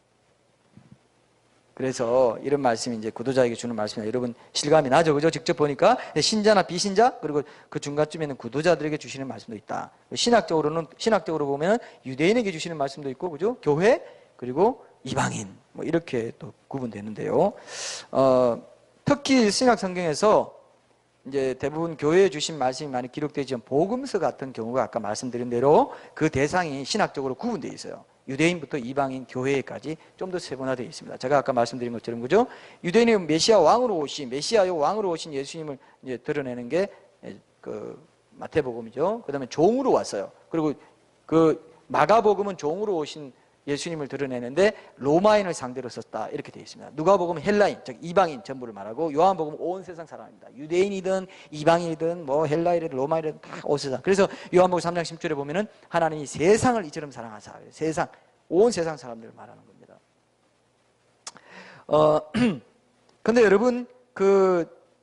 Speaker 1: 그래서 이런 말씀이 이제 구도자에게 주는 말씀이나 여러분 실감이 나죠, 그죠? 직접 보니까 신자나 비신자, 그리고 그 중간쯤에는 구도자들에게 주시는 말씀도 있다. 신학적으로 보면 유대인에게 주시는 말씀도 있고, 그죠? 교회, 그리고 이방인, 뭐 이렇게 또 구분되는데요. 특히 신약 성경에서 이제 대부분 교회에 주신 말씀이 많이 기록되지만 복음서 같은 경우가 아까 말씀드린 대로 그 대상이 신학적으로 구분되어 있어요. 유대인부터 이방인, 교회까지 좀 더 세분화되어 있습니다. 제가 아까 말씀드린 것처럼, 그죠? 유대인은 메시아요 왕으로 오신 예수님을 이제 드러내는 게 그 마태복음이죠. 그 다음에 종으로 왔어요. 그리고 그 마가복음은 종으로 오신 예수님을 드러내는데 로마인을 상대로 썼다, 이렇게 되어 있습니다. 누가복음은 헬라인, 즉 이방인 전부를 말하고, 요한복음은 온 세상 사람입니다. 유대인이든 이방인이든 뭐 헬라인이든 로마인이든 다 온 세상. 그래서 요한복음 3장 10절에 보면은 하나님이 세상을 이처럼 사랑하사, 세상, 온 세상 사람들을 말하는 겁니다. 근데 여러분,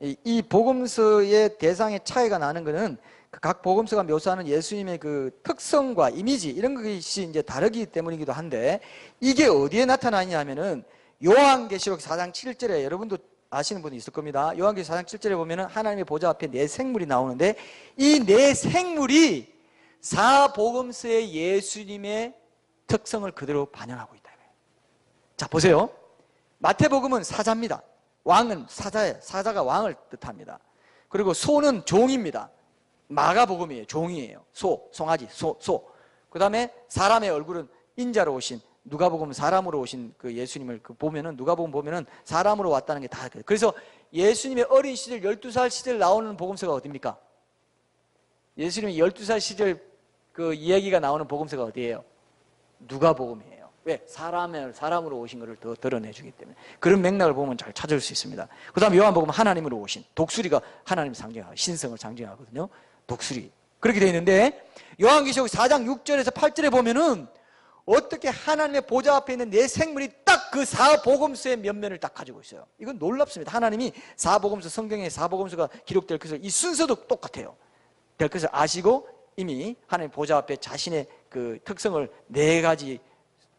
Speaker 1: 이 복음서의 대상의 차이가 나는 것은 각 복음서가 묘사하는 예수님의 그 특성과 이미지, 이런 것이 이제 다르기 때문이기도 한데, 이게 어디에 나타나냐 하면은 요한계시록 4장 7절에, 여러분도 아시는 분이 있을 겁니다. 요한계시록 4장 7절에 보면은 하나님의 보좌 앞에 네 생물이 나오는데, 이 네 생물이 사복음서의 예수님의 특성을 그대로 반영하고 있다. 자, 보세요. 마태복음은 사자입니다. 왕은 사자예요. 사자가 왕을 뜻합니다. 그리고 소는 종입니다. 마가복음이에요. 종이에요. 송아지, 소. 그 다음에 사람의 얼굴은 인자로 오신, 누가복음 사람으로 오신 그 예수님을 보면은, 누가복음 보면은 사람으로 왔다는 게 다 그래요. 그래서 예수님의 어린 시절, 12살 시절 나오는 복음서가 어딥니까? 예수님이 12살 시절 그 이야기가 나오는 복음서가 어디예요? 누가복음이에요. 왜? 사람으로 오신 것을 더 드러내주기 때문에. 그런 맥락을 보면 잘 찾을 수 있습니다. 그 다음 요한복음은 하나님으로 오신, 독수리가 하나님 상징하고 신성을 상징하거든요. 독수리. 그렇게 되어 있는데 요한계시록 4장 6절에서 8절에 보면은 어떻게 하나님의 보좌 앞에 있는 네 생물이 딱 그 사복음서의 면면을 딱 가지고 있어요. 이건 놀랍습니다. 하나님이 사복음서, 성경에 사복음서가 기록될 것을, 이 순서도 똑같아요. 될 것을 아시고 이미 하나님 보좌 앞에 자신의 그 특성을 네 가지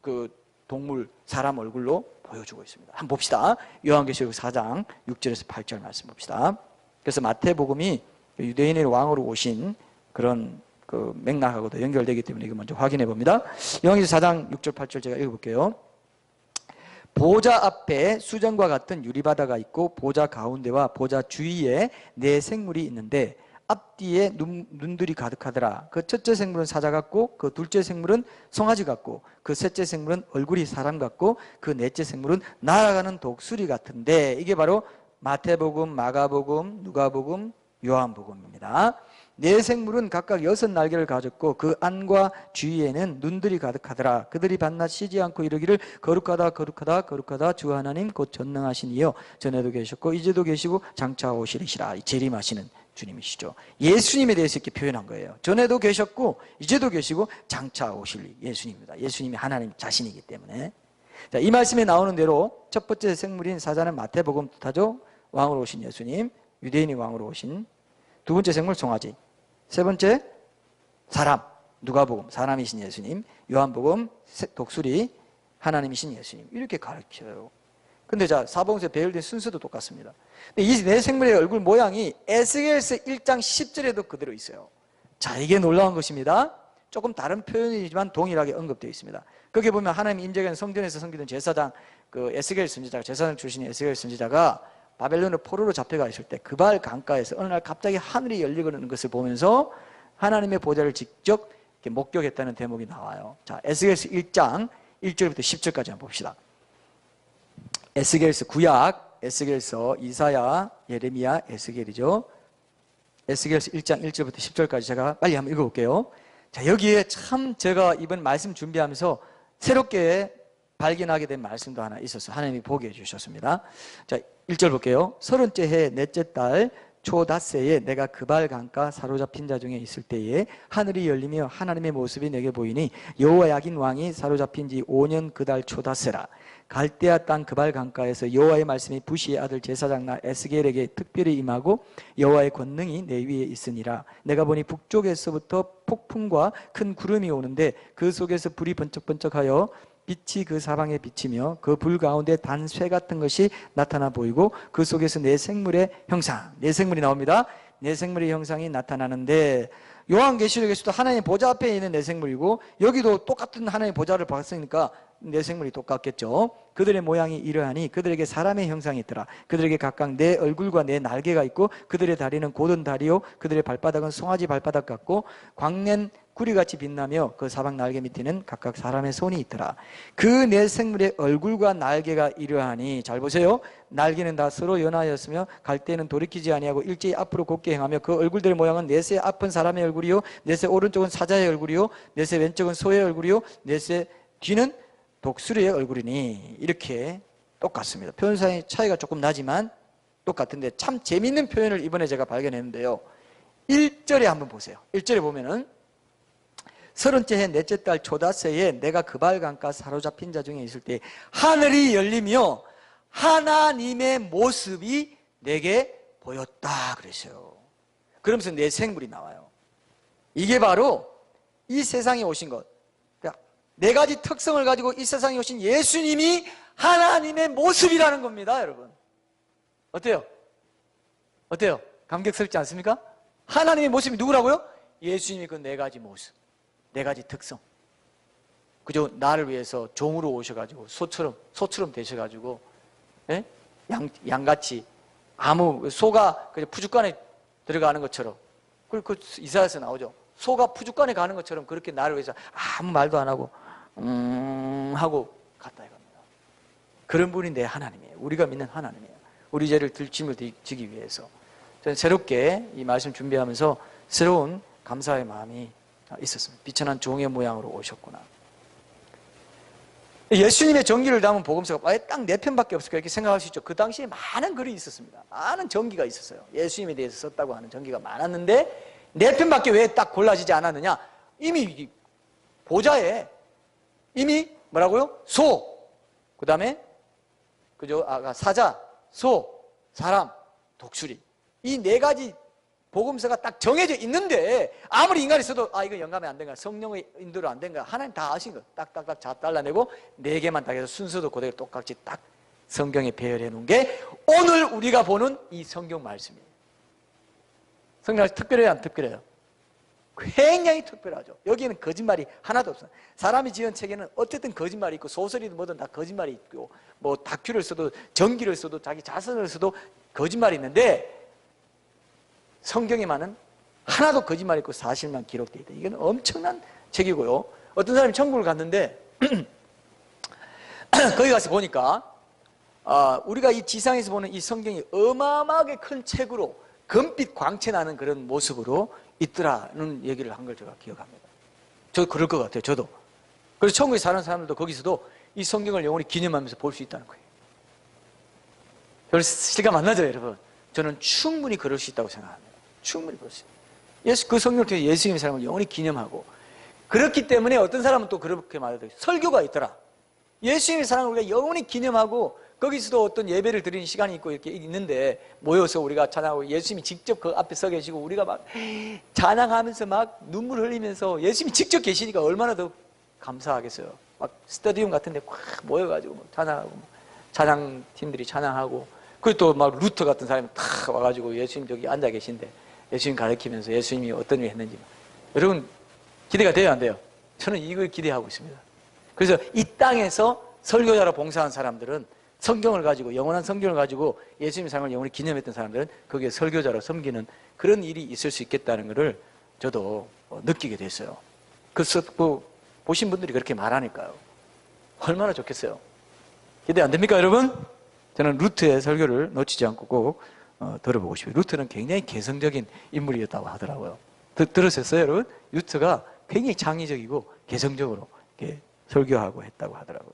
Speaker 1: 그 동물, 사람 얼굴로 보여주고 있습니다. 한번 봅시다. 요한계시록 4장 6절에서 8절 말씀 봅시다. 그래서 마태복음이 유대인의 왕으로 오신 그런 그 맥락하고도 연결되기 때문에 이거 먼저 확인해 봅니다. 요한계시록 4장 6절 8절 제가 읽어볼게요. 보좌 앞에 수정과 같은 유리바다가 있고 보좌 가운데와 보좌 주위에 네 생물이 있는데 앞뒤에 눈들이 가득하더라. 그 첫째 생물은 사자 같고 그 둘째 생물은 송아지 같고 그 셋째 생물은 얼굴이 사람 같고 그 넷째 생물은 날아가는 독수리 같은데, 이게 바로 마태복음, 마가복음, 누가복음, 요한복음입니다. 네 생물은 각각 6날개를 가졌고 그 안과 주위에는 눈들이 가득하더라. 그들이 밤낮 쉬지 않고 이르기를 거룩하다 거룩하다 거룩하다 주 하나님 곧 전능하신 이여, 전에도 계셨고 이제도 계시고 장차 오시리시라. 재림하시는 주님이시죠. 예수님에 대해서 이렇게 표현한 거예요. 전에도 계셨고 이제도 계시고 장차 오실 예수님입니다. 예수님이 하나님 자신이기 때문에. 자, 이 말씀에 나오는 대로 첫 번째 생물인 사자는 마태복음 뜻하죠. 왕으로 오신 예수님, 유대인이 왕으로 오신. 두 번째 생물 송아지, 세 번째 사람, 누가복음 사람이신 예수님, 요한복음 독수리 하나님이신 예수님, 이렇게 가르쳐요. 근데 자, 사복음서에 배열된 순서도 똑같습니다. 근데 이 네 생물의 얼굴 모양이 에스겔서 1장 10절에도 그대로 있어요. 자, 이게 놀라운 것입니다. 조금 다른 표현이지만 동일하게 언급되어 있습니다. 거기 보면 하나님 임재관 성전에서 섬기던 제사장, 그 에스겔 선지자가, 제사장 출신의 에스겔 선지자가 바벨론의 포로로 잡혀가 있을 때 그발 강가에서 어느 날 갑자기 하늘이 열리는 것을 보면서 하나님의 보좌를 직접 이렇게 목격했다는 대목이 나와요. 자, 에스겔서 1장 1절부터 10절까지 한번 봅시다. 에스겔서 구약, 에스겔서 이사야, 예레미야, 에스겔이죠. 에스겔서 1장 1절부터 10절까지 제가 빨리 한번 읽어볼게요. 자, 여기에 참 제가 이번 말씀 준비하면서 새롭게 발견하게 된 말씀도 하나 있어서 하나님이 보게 해주셨습니다. 자, 1절 볼게요. 30째 해 넷째 달 초닷새에 내가 그발 강가 사로잡힌 자 중에 있을 때에 하늘이 열리며 하나님의 모습이 내게 보이니 여호와 야긴 왕이 사로잡힌 지 5년 그 달 초닷새라. 갈대아 땅 그발 강가에서 여호와의 말씀이 부시의 아들 제사장 나 에스겔에게 특별히 임하고 여호와의 권능이 내 위에 있으니라. 내가 보니 북쪽에서부터 폭풍과 큰 구름이 오는데 그 속에서 불이 번쩍번쩍하여 빛이 그 사방에 비치며 그 불 가운데 단쇠 같은 것이 나타나 보이고 그 속에서 네 생물의 형상, 네 생물이 나옵니다. 네 생물의 형상이 나타나는데, 요한계시록에서도 하나님 보좌 앞에 있는 네 생물이고 여기도 똑같은 하나님 보좌를 봤으니까 네 생물이 똑같겠죠. 그들의 모양이 이러하니 그들에게 사람의 형상이 있더라. 그들에게 각각 네 얼굴과 네 날개가 있고 그들의 다리는 곧은 다리요 그들의 발바닥은 송아지 발바닥 같고 광낸 구리같이 빛나며 그 사방 날개 밑에는 각각 사람의 손이 있더라. 그 네 생물의 얼굴과 날개가 이러하니, 잘 보세요. 날개는 다 서로 연하였으며 갈 때는 돌이키지 아니하고 일제히 앞으로 곧게 행하며 그 얼굴들의 모양은 넷의 앞은 사람의 얼굴이요 넷의 오른쪽은 사자의 얼굴이요 넷의 왼쪽은 소의 얼굴이요 넷의 뒤는 독수리의 얼굴이니, 이렇게 똑같습니다. 표현상의 차이가 조금 나지만 똑같은데 참 재미있는 표현을 이번에 제가 발견했는데요. 1절에 한번 보세요. 1절에 보면은 30째 해 넷째 달 초닷새에 내가 그발 강가 사로잡힌 자 중에 있을 때 하늘이 열리며 하나님의 모습이 내게 보였다 그랬어요. 그러면서 네 생물이 나와요. 이게 바로 이 세상에 오신 것, 네 가지 특성을 가지고 이 세상에 오신 예수님이 하나님의 모습이라는 겁니다, 여러분. 어때요? 어때요? 감격스럽지 않습니까? 하나님의 모습이 누구라고요? 예수님이 그 네 가지 모습, 네 가지 특성. 그저 나를 위해서 종으로 오셔가지고 소처럼 되셔가지고, 예? 양같이 아무 소가 푸죽간에 들어가는 것처럼, 그 이사야서 나오죠. 소가 푸죽간에 가는 것처럼 그렇게 나를 위해서 아무 말도 안 하고 하고 갔다 이겁니다. 그런 분이 내 하나님이에요. 우리가 믿는 하나님이에요. 우리 죄를 짐을 지기 위해서. 저는 새롭게 이 말씀 준비하면서 새로운 감사의 마음이 있었습니다. 비천한 종의 모양으로 오셨구나. 예수님의 전기를 담은 복음서가 딱 4편밖에 없을까 이렇게 생각할 수 있죠. 그 당시에 많은 글이 있었습니다. 많은 전기가 있었어요. 예수님에 대해서 썼다고 하는 전기가 많았는데 4편밖에 왜 딱 골라지지 않았느냐? 이미 보좌에 이미 뭐라고요? 소, 그 다음에 그죠? 사자, 소, 사람, 독수리, 이 4가지 복음서가 딱 정해져 있는데 아무리 인간이 써도 이거 영감이 안 된가, 성령의 인도로 안 된가, 하나님 다 아신 거 딱딱딱 자 잘라내고 4개만 딱 해서 순서도 그대로 똑같이 딱 성경에 배열해 놓은 게 오늘 우리가 보는 이 성경 말씀이에요. 성경이 특별해요, 안 특별해요? 굉장히 특별하죠. 여기에는 거짓말이 하나도 없어요. 사람이 지은 책에는 어쨌든 거짓말이 있고, 소설이든 뭐든 다 거짓말이 있고, 뭐 다큐를 써도, 전기를 써도, 자기 자선을 써도 거짓말이 있는데 성경에만은 하나도 거짓말이 있고 사실만 기록되어 있다. 이건 엄청난 책이고요. 어떤 사람이 천국을 갔는데 거기 가서 보니까 우리가 이 지상에서 보는 이 성경이 어마어마하게 큰 책으로 금빛 광채 나는 그런 모습으로 있더라는 얘기를 한 걸 제가 기억합니다. 저도 그럴 것 같아요. 저도. 그래서 천국에 사는 사람들도 거기서도 이 성경을 영원히 기념하면서 볼 수 있다는 거예요. 별 실감 안 나죠, 여러분? 저는 충분히 그럴 수 있다고 생각합니다. 충분히 그럴 수 있어요. 그 성경을 통해 예수님의 사람을 영원히 기념하고, 그렇기 때문에 어떤 사람은 또 그렇게 말하더라고요. 설교가 있더라. 예수님의 사랑을 우리가 영원히 기념하고, 거기서도 어떤 예배를 드리는 시간이 있고 이렇게 있는데 모여서 우리가 찬양하고, 예수님이 직접 그 앞에 서 계시고 우리가 막 찬양하면서 막 눈물 흘리면서 예수님이 직접 계시니까 얼마나 더 감사하겠어요. 막 스타디움 같은 데 꽉 모여가지고 막 찬양하고, 찬양팀들이 찬양하고, 그리고 또 막 루터 같은 사람이 탁 와가지고 예수님 저기 앉아 계신데 예수님 가르치면서 예수님이 어떤 일 했는지. 여러분 기대가 돼요, 안 돼요? 저는 이걸 기대하고 있습니다. 그래서 이 땅에서 설교자로 봉사한 사람들은, 성경을 가지고, 영원한 성경을 가지고 예수님의 삶을 영원히 기념했던 사람들은 거기에 설교자로 섬기는 그런 일이 있을 수 있겠다는 것을 저도 느끼게 됐어요. 그래서 보신 분들이 그렇게 말하니까요. 얼마나 좋겠어요. 기대 안 됩니까, 여러분? 저는 루트의 설교를 놓치지 않고 꼭 들어보고 싶어요. 루트는 굉장히 개성적인 인물이었다고 하더라고요. 들으셨어요, 여러분? 루트가 굉장히 창의적이고 개성적으로 이렇게 설교하고 했다고 하더라고요.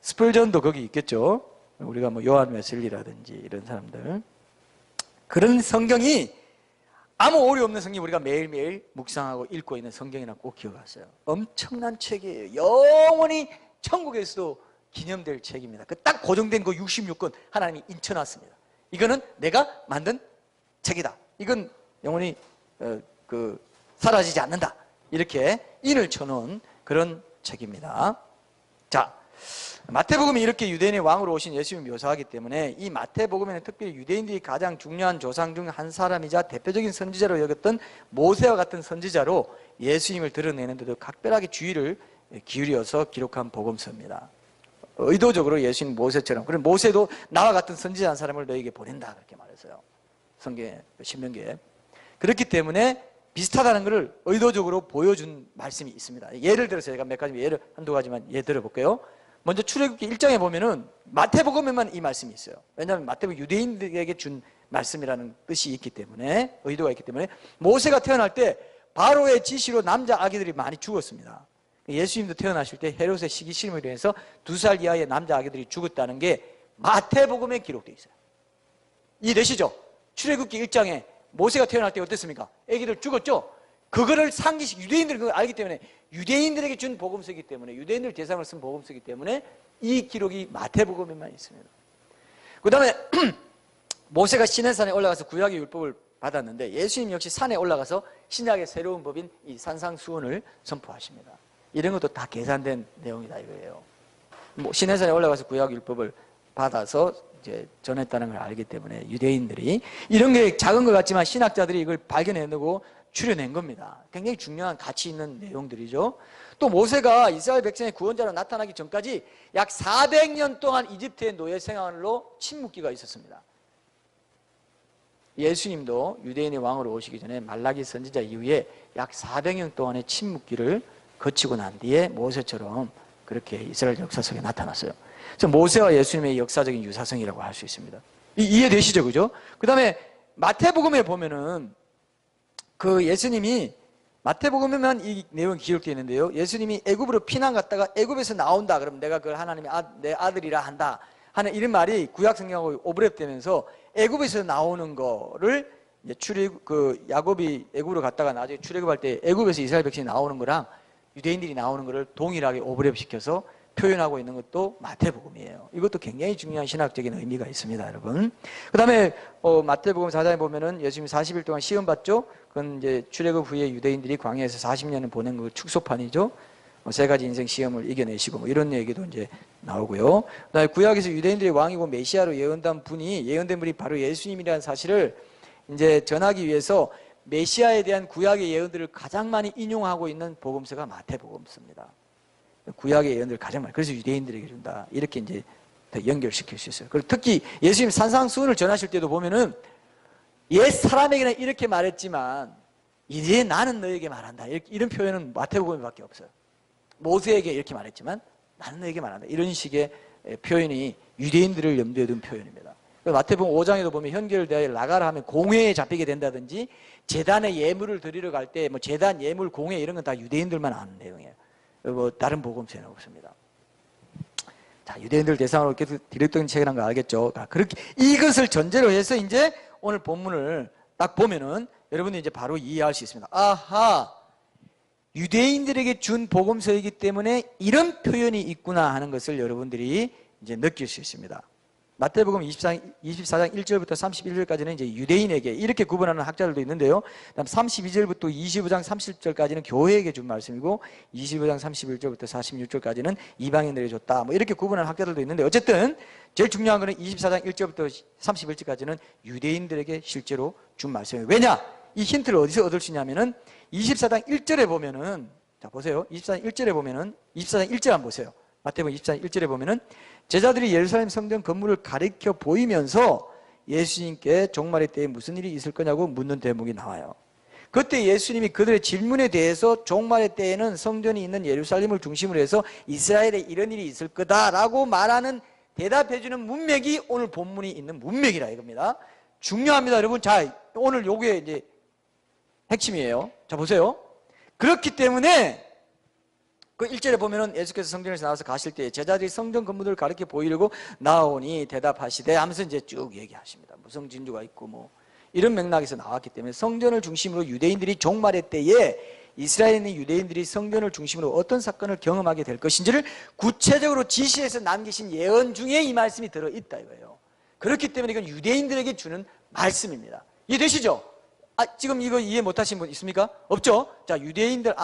Speaker 1: 스펄전도 거기 있겠죠. 우리가 뭐 요한 웨슬리라든지 이런 사람들. 그런 성경이, 아무 오류 없는 성경, 우리가 매일매일 묵상하고 읽고 있는 성경이나 꼭 기억하세요. 엄청난 책이에요. 영원히 천국에서도 기념될 책입니다. 그 딱 고정된 그 66권 하나님이 인쳐놨습니다. 이거는 내가 만든 책이다. 이건 영원히 사라지지 않는다. 이렇게 인을 쳐놓은 그런 책입니다. 자, 마태복음이 이렇게 유대인의 왕으로 오신 예수님을 묘사하기 때문에 이 마태복음에는 특별히 유대인들이 가장 중요한 조상 중 한 사람이자 대표적인 선지자로 여겼던 모세와 같은 선지자로 예수님을 드러내는 데도 각별하게 주의를 기울여서 기록한 복음서입니다. 의도적으로 예수님 모세처럼, 그럼 모세도 나와 같은 선지자 한 사람을 너에게 보낸다 그렇게 말했어요. 성경에, 신명기에. 그렇기 때문에 비슷하다는 것을 의도적으로 보여준 말씀이 있습니다. 예를 들어서 제가 몇 가지 예를, 한두 가지만 예를 들어볼게요. 먼저 출애굽기 1장에 보면은 마태복음에만 이 말씀이 있어요. 왜냐하면 마태복음 유대인들에게 준 말씀이라는 뜻이 있기 때문에, 의도가 있기 때문에. 모세가 태어날 때 바로의 지시로 남자 아기들이 많이 죽었습니다. 예수님도 태어나실 때 헤롯의 시기심으로 인해서 2살 이하의 남자 아기들이 죽었다는 게 마태복음에 기록되어 있어요. 이해되시죠? 출애굽기 1장에 모세가 태어날 때 어땠습니까? 아기들 죽었죠? 그거를 상기시, 유대인들은 그걸 알기 때문에, 유대인들에게 준 복음서이기 때문에, 유대인들 대상으로 쓴 복음서이기 때문에 이 기록이 마태복음에만 있습니다. 그 다음에 모세가 시내산에 올라가서 구약의 율법을 받았는데, 예수님 역시 산에 올라가서 신약의 새로운 법인 이 산상수훈을 선포하십니다. 이런 것도 다 계산된 내용이다 이거예요. 시내산에 올라가서 구약 율법을 받아서 이제 전했다는 걸 알기 때문에 유대인들이, 이런 게 작은 것 같지만 신학자들이 이걸 발견해내고 추려낸 겁니다. 굉장히 중요한 가치 있는 내용들이죠. 또 모세가 이스라엘 백성의 구원자로 나타나기 전까지 약 400년 동안 이집트의 노예 생활로 침묵기가 있었습니다. 예수님도 유대인의 왕으로 오시기 전에 말라기 선지자 이후에 약 400년 동안의 침묵기를 거치고 난 뒤에 모세처럼 그렇게 이스라엘 역사 속에 나타났어요. 그래서 모세와 예수님의 역사적인 유사성이라고 할 수 있습니다. 이해되시죠? 그죠? 그 다음에 마태복음에 보면은 그 예수님이 마태복음에만 이 내용이 기록되어 있는데요. 예수님이 애굽으로 피난 갔다가 애굽에서 나온다. 그러면 내가 그걸 하나님의 내 아들이라 한다 하는 이런 말이 구약 성경하고 오버랩되면서 애굽에서 나오는 거를 이제 야곱이 애굽으로 갔다가 나중에 출애굽할 때 애굽에서 이스라엘 백성이 나오는 거랑 유대인들이 나오는 거를 동일하게 오버랩 시켜서 표현하고 있는 것도 마태복음이에요. 이것도 굉장히 중요한 신학적인 의미가 있습니다, 여러분. 그 다음에 마태복음 4장에 보면은 예수님이 40일 동안 시험 받죠. 그건 이제 출애굽 후에 유대인들이 광야에서 40년을 보낸 그 축소판이죠. 세 가지 인생 시험을 이겨내시고 뭐 이런 얘기도 이제 나오고요. 그다음에 구약에서 유대인들의 왕이고 메시아로 예언된 분이 바로 예수님이라는 사실을 이제 전하기 위해서 메시아에 대한 구약의 예언들을 가장 많이 인용하고 있는 복음서가 마태복음서입니다. 구약의 예언들을 가장 많이. 그래서 유대인들에게 준다. 이렇게 이제 더 연결시킬 수 있어요. 그리고 특히 예수님 산상수훈을 전하실 때도 보면은 옛 사람에게는 이렇게 말했지만 이제 나는 너에게 말한다. 이런 표현은 마태복음에밖에 없어요. 모세에게 이렇게 말했지만 나는 너에게 말한다. 이런 식의 표현이 유대인들을 염두에 둔 표현입니다. 마태복음 5장에도 보면 현결을 대하여 나가라 하면 공회에 잡히게 된다든지 제단에 예물을 드리러 갈 때 뭐 제단 예물 공회 이런 건 다 유대인들만 아는 내용이에요. 뭐 다른 복음서에는 없습니다. 자, 유대인들 대상으로 기록된 책이라는 거 알겠죠? 그렇게 이것을 전제로 해서 이제 오늘 본문을 딱 보면은 여러분이 이제 바로 이해할 수 있습니다. 아하, 유대인들에게 준 복음서이기 때문에 이런 표현이 있구나 하는 것을 여러분들이 이제 느낄 수 있습니다. 마태복음 24장 1절부터 31절까지는 이제 유대인에게 이렇게 구분하는 학자들도 있는데요. 그다음 32절부터 25장 30절까지는 교회에게 준 말씀이고 25장 31절부터 46절까지는 이방인들에게 줬다. 뭐 이렇게 구분하는 학자들도 있는데 어쨌든 제일 중요한 거는 24장 1절부터 31절까지는 유대인들에게 실제로 준 말씀이에요. 왜냐? 이 힌트를 어디서 얻을 수 있냐면은 24장 1절에 보면은 자 보세요. 24장 1절에 보면은 24장 1절 한번 보세요. 마태복음 24장 1절에 보면은 제자들이 예루살렘 성전 건물을 가리켜 보이면서 예수님께 종말의 때에 무슨 일이 있을 거냐고 묻는 대목이 나와요. 그때 예수님이 그들의 질문에 대해서 종말의 때에는 성전이 있는 예루살렘을 중심으로 해서 이스라엘에 이런 일이 있을 거다라고 말하는 대답해주는 문맥이 오늘 본문이 있는 문맥이라 이겁니다. 중요합니다, 여러분. 자, 오늘 요게 이제 핵심이에요. 자, 보세요. 그렇기 때문에 그 1절에 보면은 예수께서 성전에서 나와서 가실 때 제자들이 성전 건물을 가리켜 보이려고 나오니 대답하시되 하면서 이제 쭉 얘기하십니다. 무슨 진주가 있고 뭐 이런 맥락에서 나왔기 때문에 성전을 중심으로 유대인들이 종말의 때에 이스라엘에 있는 유대인들이 성전을 중심으로 어떤 사건을 경험하게 될 것인지를 구체적으로 지시해서 남기신 예언 중에 이 말씀이 들어있다 이거예요. 그렇기 때문에 이건 유대인들에게 주는 말씀입니다. 이해되시죠? 지금 이거 이해 못하신 분 있습니까? 없죠? 자, 유대인들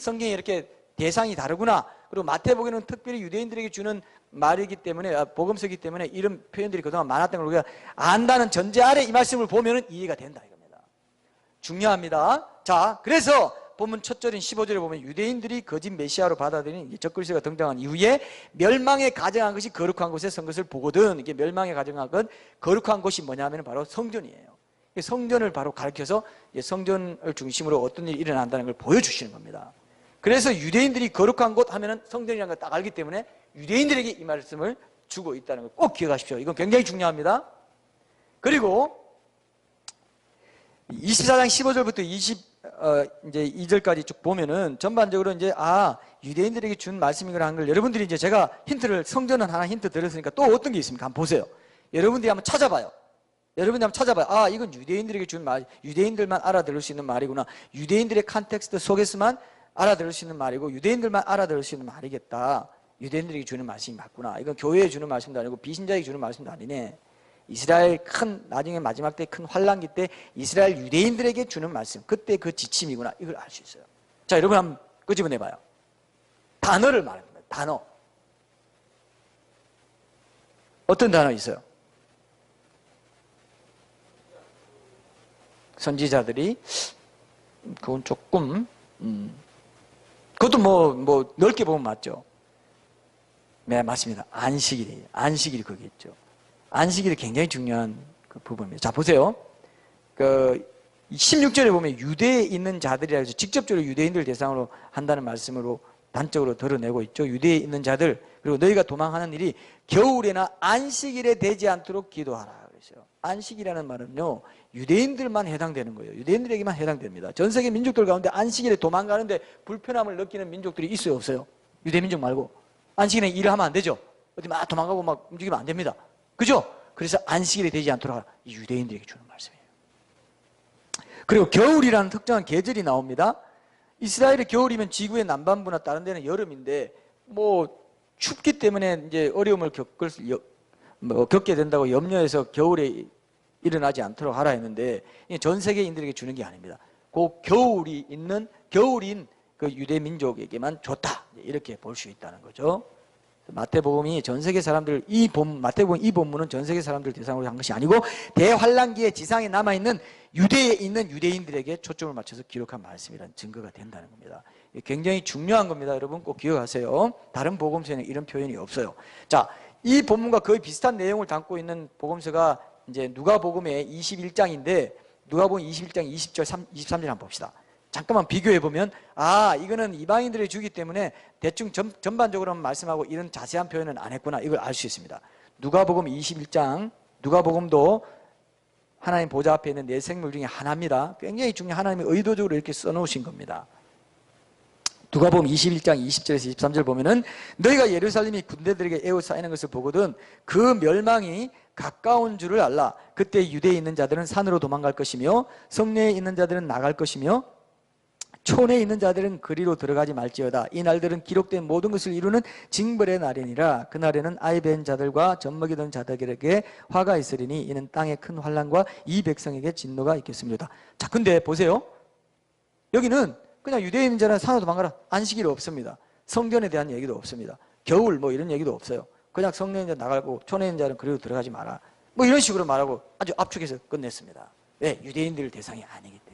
Speaker 1: 성경이 이렇게 대상이 다르구나. 그리고 마태복음에는 특별히 유대인들에게 주는 말이기 때문에 복음서이기 때문에 이런 표현들이 그동안 많았던 걸 우리가 안다는 전제 아래 이 말씀을 보면은 이해가 된다 이겁니다. 중요합니다. 자, 그래서 본문 첫 절인 15절에 보면 유대인들이 거짓 메시아로 받아들인 적그리스도가 등장한 이후에 멸망에 가정한 것이 거룩한 곳에 선 것을 보거든. 이게 멸망에 가정한 건 거룩한 곳이 뭐냐면 바로 성전이에요. 성전을 바로 가르쳐서 성전을 중심으로 어떤 일이 일어난다는 걸 보여주시는 겁니다. 그래서 유대인들이 거룩한 곳 하면은 성전이라는 걸 딱 알기 때문에 유대인들에게 이 말씀을 주고 있다는 걸 꼭 기억하십시오. 이건 굉장히 중요합니다. 그리고 24장 15절부터 22절까지 쭉 보면은 전반적으로 이제 유대인들에게 준 말씀이거나 한 걸 여러분들이 이제 제가 힌트를 성전은 하나 힌트 드렸으니까 또 어떤 게 있습니까? 한번 보세요. 여러분들이 한번 찾아봐요. 여러분이 한번 찾아봐요. 이건 유대인들에게 준 말, 유대인들만 알아들을 수 있는 말이구나. 유대인들의 컨텍스트 속에서만 알아들을 수 있는 말이고 유대인들만 알아들을 수 있는 말이겠다. 유대인들에게 주는 말씀이 맞구나. 이건 교회에 주는 말씀도 아니고 비신자에게 주는 말씀도 아니네. 이스라엘 나중에 마지막 때 큰 환란기 때 이스라엘 유대인들에게 주는 말씀, 그때 그 지침이구나. 이걸 알 수 있어요. 자, 여러분 한번 끄집어내봐요. 단어를 말합니다. 단어. 어떤 단어 있어요? 선지자들이 그건 조금 그것도 뭐 넓게 보면 맞죠. 네, 맞습니다. 안식일이 거기 있죠. 안식일이 굉장히 중요한 그 부분입니다. 자, 보세요. 그 16절에 보면 유대에 있는 자들이라 해서 직접적으로 유대인들 대상으로 한다는 말씀으로 단적으로 드러내고 있죠. 유대에 있는 자들, 그리고 너희가 도망하는 일이 겨울에나 안식일에 되지 않도록 기도하라 그랬어요. 안식이라는 말은요, 유대인들만 해당되는 거예요. 유대인들에게만 해당됩니다. 전 세계 민족들 가운데 안식일에 도망가는데 불편함을 느끼는 민족들이 있어요, 없어요? 유대민족 말고. 안식일에 일을 하면 안 되죠. 어디 막 도망가고 막 움직이면 안 됩니다. 그죠? 그래서 안식일에 되지 않도록 이 유대인들에게 주는 말씀이에요. 그리고 겨울이라는 특정한 계절이 나옵니다. 이스라엘의 겨울이면 지구의 남반부나 다른 데는 여름인데 뭐 춥기 때문에 이제 어려움을 겪게 된다고 염려해서 겨울에 일어나지 않도록 하라 했는데 전 세계인들에게 주는 게 아닙니다. 그 겨울인 그 유대 민족에게만 줬다, 이렇게 볼 수 있다는 거죠. 마태복음이 전 세계 사람들, 마태복음 이 본문은 전 세계 사람들 대상으로 한 것이 아니고 대환란기에 지상에 남아있는 유대에 있는 유대인들에게 초점을 맞춰서 기록한 말씀이라는 증거가 된다는 겁니다. 굉장히 중요한 겁니다. 여러분 꼭 기억하세요. 다른 복음서에는 이런 표현이 없어요. 자, 이 본문과 거의 비슷한 내용을 담고 있는 복음서가 이제 누가복음의 21장인데 누가복음 21장 20절 23절 한번 봅시다. 잠깐만 비교해보면 이거는 이방인들의 주기 때문에 대충 전반적으로만 말씀하고 이런 자세한 표현은 안 했구나, 이걸 알 수 있습니다. 누가복음 21장, 누가복음도 하나님 보좌 앞에 있는 네 생물 중에 하나입니다. 굉장히 중요한, 하나님이 의도적으로 이렇게 써놓으신 겁니다. 누가복음 21장 20절에서 23절 보면은 너희가 예루살렘이 군대들에게 에워싸이는 것을 보거든 그 멸망이 가까운 줄을 알라. 그때 유대에 있는 자들은 산으로 도망갈 것이며 성내에 있는 자들은 나갈 것이며 촌에 있는 자들은 그리로 들어가지 말지어다. 이 날들은 기록된 모든 것을 이루는 징벌의 날이니라. 그날에는 아이 벤 자들과 젖먹이던 자들에게 화가 있으리니 이는 땅에 큰 환난과 이 백성에게 진노가 있겠습니다. 자, 근데 보세요. 여기는 그냥 유대에 있는 자는 산으로 도망가라, 안식일 없습니다. 성전에 대한 얘기도 없습니다. 겨울 뭐 이런 얘기도 없어요. 그냥 성내에 있는 자 나가고 촌에 있는 자는 그리로 들어가지 마라, 뭐 이런 식으로 말하고 아주 압축해서 끝냈습니다. 왜? 유대인들 대상이 아니기 때문에.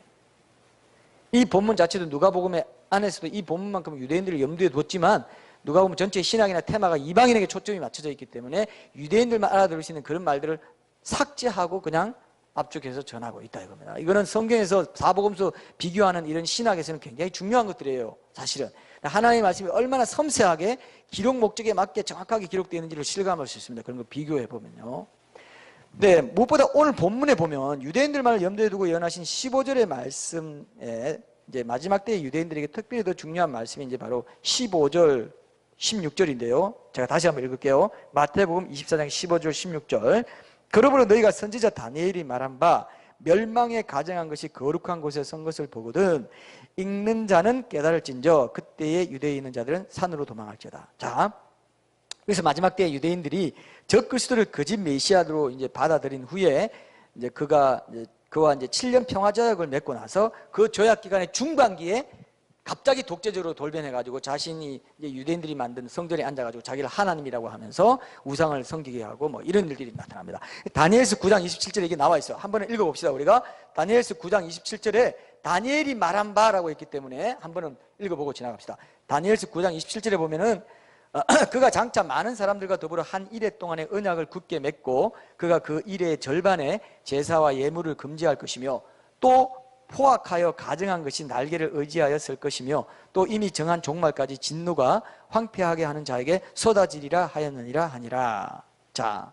Speaker 1: 이 본문 자체도 누가복음 안에서도 이 본문만큼 유대인들을 염두에 뒀지만 누가복음 전체 신학이나 테마가 이방인에게 초점이 맞춰져 있기 때문에 유대인들만 알아들을 수 있는 그런 말들을 삭제하고 그냥 압축해서 전하고 있다 이겁니다. 이거는 성경에서 사복음서 비교하는 이런 신학에서는 굉장히 중요한 것들이에요. 사실은 하나님의 말씀이 얼마나 섬세하게 기록 목적에 맞게 정확하게 기록되어 있는지를 실감할 수 있습니다. 그런 거 비교해 보면요. 네, 무엇보다 오늘 본문에 보면 유대인들만을 염두에 두고 예언하신 15절의 말씀에 이제 마지막 때의 유대인들에게 특별히 더 중요한 말씀이 이제 바로 15절, 16절인데요. 제가 다시 한번 읽을게요. 마태복음 24장 15절, 16절. 그러므로 너희가 선지자 다니엘이 말한 바 멸망에 가정한 것이 거룩한 곳에 선 것을 보거든 읽는 자는 깨달을진저 그때에 유대에 있는 자들은 산으로 도망할지어다. 자, 그래서 마지막 때에 유대인들이 적그리스도를 거짓 메시아로 이제 받아들인 후에 이제 그와 이제 7년 평화 조약을 맺고 나서 그 조약 기간의 중반기에 갑자기 독재적으로 돌변해가지고 자신이 이제 유대인들이 만든 성전에 앉아가지고 자기를 하나님이라고 하면서 우상을 섬기게 하고 뭐 이런 일들이 나타납니다. 다니엘서 9장 27절에 이게 나와 있어요. 한번 읽어봅시다. 우리가 다니엘서 9장 27절에 다니엘이 말한 바라고 했기 때문에 한번은 읽어보고 지나갑시다. 다니엘서 9장 27절에 보면은 그가 장차 많은 사람들과 더불어 한 일해 동안의 언약을 굳게 맺고 그가 그 일의 절반에 제사와 예물을 금지할 것이며 또 포악하여 가정한 것이 날개를 의지하여 설 것이며 또 이미 정한 종말까지 진노가 황폐하게 하는 자에게 쏟아지리라 하였느니라 하니라. 자,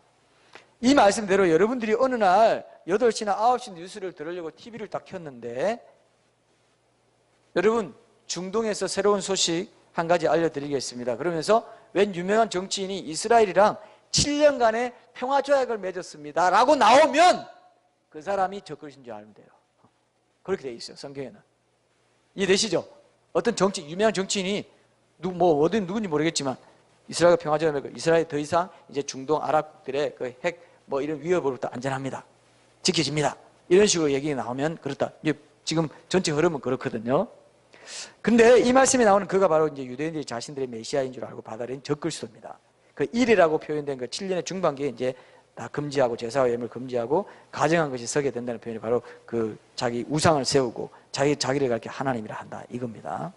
Speaker 1: 이 말씀대로 여러분들이 어느 날 8시나 9시 뉴스를 들으려고 TV를 딱 켰는데 여러분 중동에서 새로운 소식 한 가지 알려드리겠습니다. 그러면서 웬 유명한 정치인이 이스라엘이랑 7년간의 평화조약을 맺었습니다 라고 나오면 그 사람이 적그리스도인 줄 알면 돼요. 그렇게 돼 있어요. 성경에는. 이해되시죠? 어떤 유명한 정치인이 누군지 모르겠지만 이스라엘과 평화조약을 맺고 이스라엘이 더 이상 이제 중동 아랍국들의 그 핵 뭐 이런 위협으로부터 안전합니다. 지켜집니다. 이런 식으로 얘기가 나오면 그렇다. 지금 전체 흐름은 그렇거든요. 근데 이 말씀에 나오는 그가 바로 이제 유대인들이 자신들의 메시아인 줄 알고 받아들인 적그리스도입니다. 그 일이라고 표현된 그 7년의 중반기에 이제 다 금지하고 제사와 예물 금지하고 가정한 것이 서게 된다는 표현이 바로 그 자기 우상을 세우고 자기를 가르쳐 하나님이라 한다 이겁니다.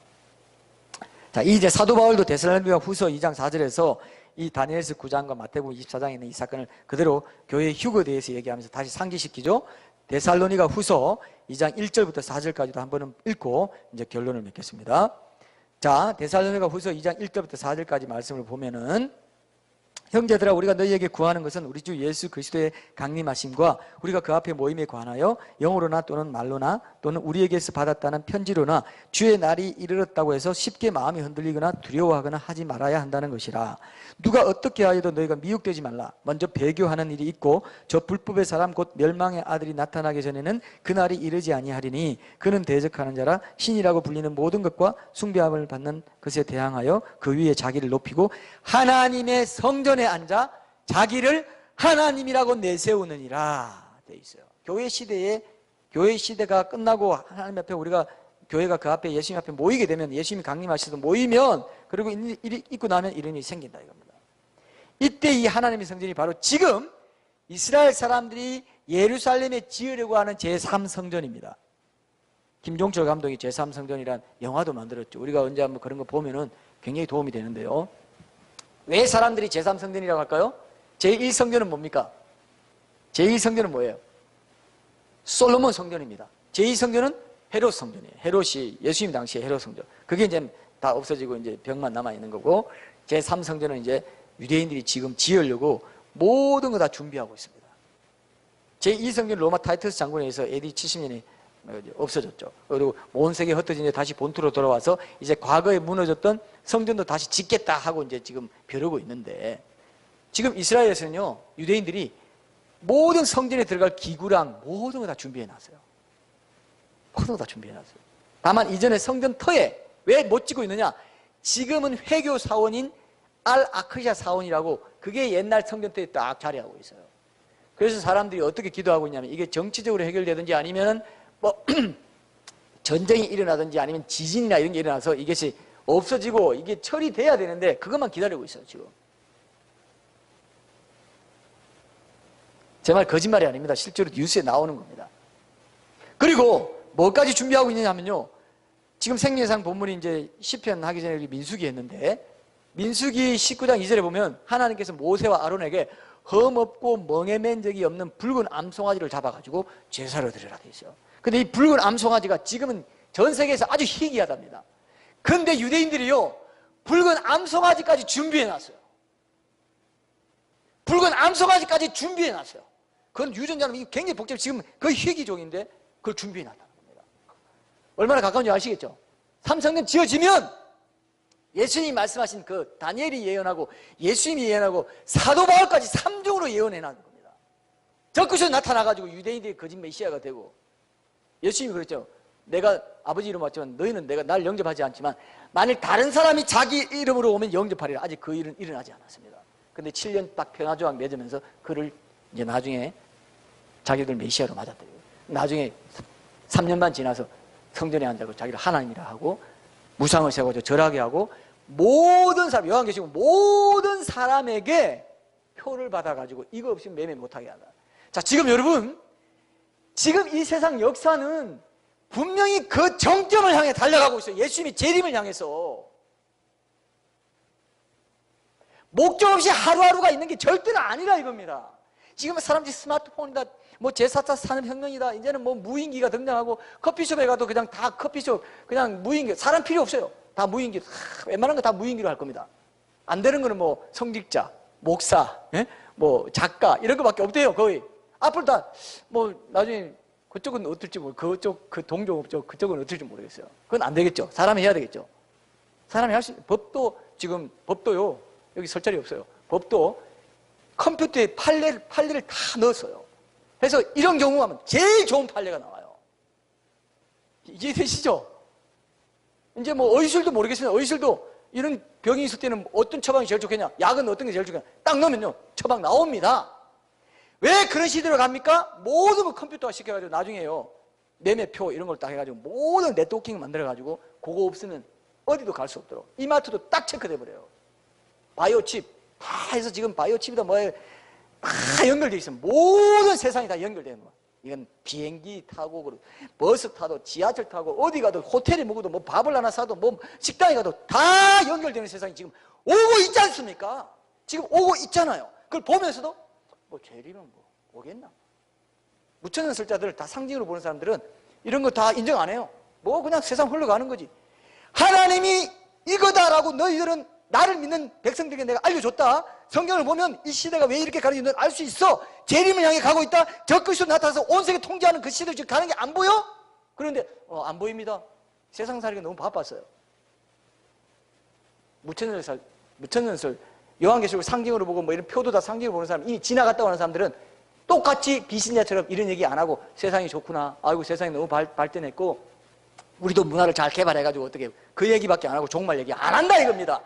Speaker 1: 자, 이제 사도 바울도 데살로니가 후서 2장 4절에서 이 다니엘서 9장과 마태복음 24장에 있는 이 사건을 그대로 교회의 휴거에 대해서 얘기하면서 다시 상기시키죠. 데살로니가 후서 2장 1절부터 4절까지도 한번 읽고 이제 결론을 맺겠습니다. 자, 데살로니가 후서 2장 1절부터 4절까지 말씀을 보면은 형제들아 우리가 너희에게 구하는 것은 우리 주 예수 그리스도의 강림하심과 우리가 그 앞에 모임에 관하여 영어로나 또는 말로나 또는 우리에게서 받았다는 편지로나 주의 날이 이르렀다고 해서 쉽게 마음이 흔들리거나 두려워하거나 하지 말아야 한다는 것이라. 누가 어떻게 하여도 너희가 미혹되지 말라. 먼저 배교하는 일이 있고 저 불법의 사람 곧 멸망의 아들이 나타나기 전에는 그 날이 이르지 아니하리니 그는 대적하는 자라 신이라고 불리는 모든 것과 숭배함을 받는 것에 대항하여 그 위에 자기를 높이고 하나님의 성전에 앉아 자기를 하나님이라고 내세우느니라 돼 있어요. 교회 시대가 끝나고 하나님 앞에 우리가 교회가 그 앞에 예수님 앞에 모이게 되면 예수님이 강림하셔서 모이면 그리고 일이 있고 나면 이런 일이 생긴다 이겁니다. 이때 이 하나님의 성전이 바로 지금 이스라엘 사람들이 예루살렘에 지으려고 하는 제3성전입니다. 김종철 감독이 제3성전이란 영화도 만들었죠. 우리가 언제 한번 그런 거 보면은 굉장히 도움이 되는데요. 왜 사람들이 제3성전이라고 할까요? 제1성전은 뭡니까? 제1성전은 뭐예요? 솔로몬 성전입니다. 제2성전은 헤롯 성전이에요. 헤롯이 예수님 당시에 헤롯 성전. 그게 이제 다 없어지고 이제 벽만 남아 있는 거고, 제3성전은 이제 유대인들이 지금 지으려고 모든 거 다 준비하고 있습니다. 제2성전 로마 타이터스 장군에 의해서 AD 70년에 없어졌죠. 그리고 온 세계에 흩어진 이제 다시 본토로 돌아와서 이제 과거에 무너졌던 성전도 다시 짓겠다 하고 이제 지금 벼르고 있는데, 지금 이스라엘에서는요, 유대인들이 모든 성전에 들어갈 기구랑 모든 거 다 준비해 놨어요. 모든 거 다 준비해 놨어요. 다만 이전에 성전 터에 왜 못 짓고 있느냐? 지금은 회교 사원인 알-아크시아 사원이라고, 그게 옛날 성전 터에 딱 자리하고 있어요. 그래서 사람들이 어떻게 기도하고 있냐면, 이게 정치적으로 해결되든지 아니면은 뭐 전쟁이 일어나든지 아니면 지진이나 이런 게 일어나서 이것이 없어지고 이게 처리돼야 되는데 그것만 기다리고 있어요 지금. 제 말 거짓말이 아닙니다. 실제로 뉴스에 나오는 겁니다. 그리고 뭐까지 준비하고 있느냐 하면요, 지금 생리해상 본문이 이제 시편 하기 전에 민수기 했는데, 민수기 19장 2절에 보면 하나님께서 모세와 아론에게 흠없고 멍에 맨 적이 없는 붉은 암송아지를 잡아가지고 제사를 드리라 돼 있어요. 근데 이 붉은 암송아지가 지금은 전 세계에서 아주 희귀하답니다. 근데 유대인들이요, 붉은 암송아지까지 준비해놨어요. 붉은 암송아지까지 준비해놨어요. 그건 유전자는 굉장히 복잡해. 지금 거의 희귀종인데 그걸 준비해놨다는 겁니다. 얼마나 가까운지 아시겠죠? 삼성전 지어지면 예수님이 말씀하신 그 다니엘이 예언하고 예수님이 예언하고 사도 바울까지 3종으로 예언해놨는 겁니다. 적그리스도 나타나가지고 유대인들이 거짓 메시아가 되고, 예수님이 그랬죠. 내가 아버지 이름 왔지만 너희는 내가 날 영접하지 않지만 만일 다른 사람이 자기 이름으로 오면 영접하리라. 아직 그 일은 일어나지 않았습니다. 근데 7년 딱 평화조약 맺으면서 그를 이제 나중에 자기들 메시아로 맞았대요. 나중에 3년만 지나서 성전에 앉아서 자기를 하나님이라 하고 무상을 세워서 절하게 하고 모든 사람, 요한계시록 모든 사람에게 표를 받아가지고 이거 없이는 매매 못하게 한다. 자, 지금 여러분, 지금 이 세상 역사는 분명히 그 정점을 향해 달려가고 있어요. 예수님이 재림을 향해서. 목적 없이 하루하루가 있는 게 절대로 아니라 이겁니다. 지금 사람들이 스마트폰이다, 뭐 제4차 산업혁명이다, 이제는 뭐 무인기가 등장하고 커피숍에 가도 그냥 다 커피숍, 그냥 무인기, 사람 필요 없어요. 다 무인기, 웬만한 거 다 무인기로 할 겁니다. 안 되는 거는 뭐 성직자, 목사, 뭐 작가 이런 거밖에 없대요, 거의. 앞으로 다 뭐 나중에 그쪽은 어떨지 그쪽 그 동종 쪽 그쪽은 어떨지 모르겠어요. 그건 안 되겠죠. 사람이 해야 되겠죠. 사람이 할 수 있는 법도, 지금 법도요, 여기 설 자리 없어요. 법도 컴퓨터에 판례를 다 넣었어요. 그래서 이런 경우 하면 제일 좋은 판례가 나와요. 이해되시죠? 이제 뭐 의술도 모르겠습니다. 의술도 이런 병이 있을 때는 어떤 처방이 제일 좋겠냐, 약은 어떤 게 제일 좋겠냐, 딱 넣으면요 처방 나옵니다. 왜 그런 시대로 갑니까? 모든 걸 컴퓨터화 시켜가지고 나중에요 매매표 이런 걸 딱 해가지고 모든 네트워킹 만들어가지고 그거 없으면 어디도 갈 수 없도록 이마트도 딱 체크돼 버려요. 바이오칩 다 해서 지금 바이오칩이다 뭐에 다 연결돼 있어요. 모든 세상이 다 연결되는 거야. 이건 비행기 타고 버스 타도 지하철 타고 어디 가도 호텔에 묵어도 뭐 밥을 하나 사도 뭐 식당에 가도 다 연결되는 세상이 지금 오고 있지 않습니까? 지금 오고 있잖아요. 그걸 보면서도 뭐 재림은 뭐 오겠나? 무천년 설자들을 다 상징으로 보는 사람들은 이런 거 다 인정 안 해요. 뭐 그냥 세상 흘러가는 거지. 하나님이 이거다라고 너희들은
Speaker 2: 나를 믿는 백성들에게 내가 알려줬다. 성경을 보면 이 시대가 왜 이렇게 가는지 알 수 있어. 재림을 향해 가고 있다. 적그리스도 나타나서 온 세계 통제하는 그 시대로 지금 가는 게 안 보여? 그런데 안 보입니다. 세상 살기가 너무 바빴어요. 무천년설 요한계시록 상징으로 보고 뭐 이런 표도 다 상징으로 보는 사람, 이미 지나갔다고 하는 사람들은 똑같이 비신자처럼 이런 얘기 안 하고 세상이 좋구나, 아이고 세상이 너무 발전했고 우리도 문화를 잘 개발해가지고 어떻게, 그 얘기밖에 안 하고 종말 얘기 안 한다 이겁니다.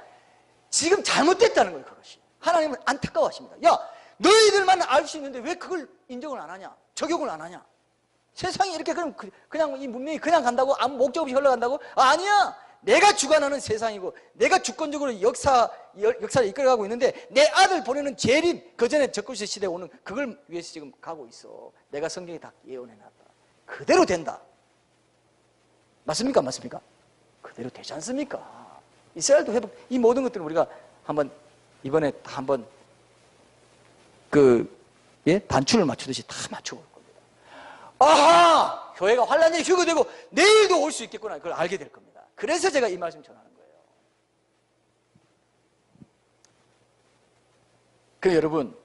Speaker 2: 지금 잘못됐다는 거예요. 그것이 하나님은 안타까워하십니다. 야, 너희들만 알 수 있는데 왜 그걸 인정을 안 하냐, 적용을 안 하냐. 세상이 이렇게 그냥 이 문명이 그냥 간다고, 아무 목적 없이 흘러간다고? 아니야. 내가 주관하는 세상이고 내가 주권적으로 역사를 이끌어가고 있는데, 내 아들 보내는 재림, 그 전에 적그리스도 시대에 오는 그걸 위해서 지금 가고 있어. 내가 성경에 다 예언해놨다. 그대로 된다. 맞습니까? 안 맞습니까? 그대로 되지 않습니까? 이스라엘도 회복, 이 모든 것들은 우리가 한번 이번에 다 한번 단추를 맞추듯이 다 맞추고 올 겁니다. 아하! 교회가 환란에 휴거되고 내일도 올 수 있겠구나. 그걸 알게 될 겁니다. 그래서 제가 이 말씀 전하는 거예요. 그래서 여러분,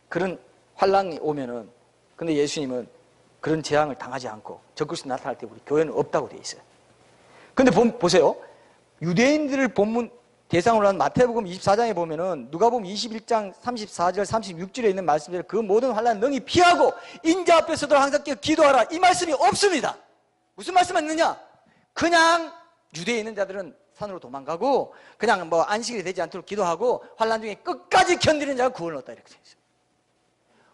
Speaker 2: 그런 환란이 오면은, 근데 예수님은 그런 재앙을 당하지 않고 적그리스도 나타날 때 우리 교회는 없다고 되어 있어요. 근데 보세요. 유대인들을 본문 대상으로 한 마태복음 24장에 보면은, 누가복음 21장 34절 36절에 있는 말씀대로 그 모든 환난 능히 피하고 인자 앞에서도 항상 기도하라, 이 말씀이 없습니다. 무슨 말씀만 있느냐? 그냥 유대에 있는 자들은 산으로 도망가고 그냥 뭐 안식일이 되지 않도록 기도하고 환난 중에 끝까지 견디는 자가 구원을 얻다, 이렇게 되어 있어요.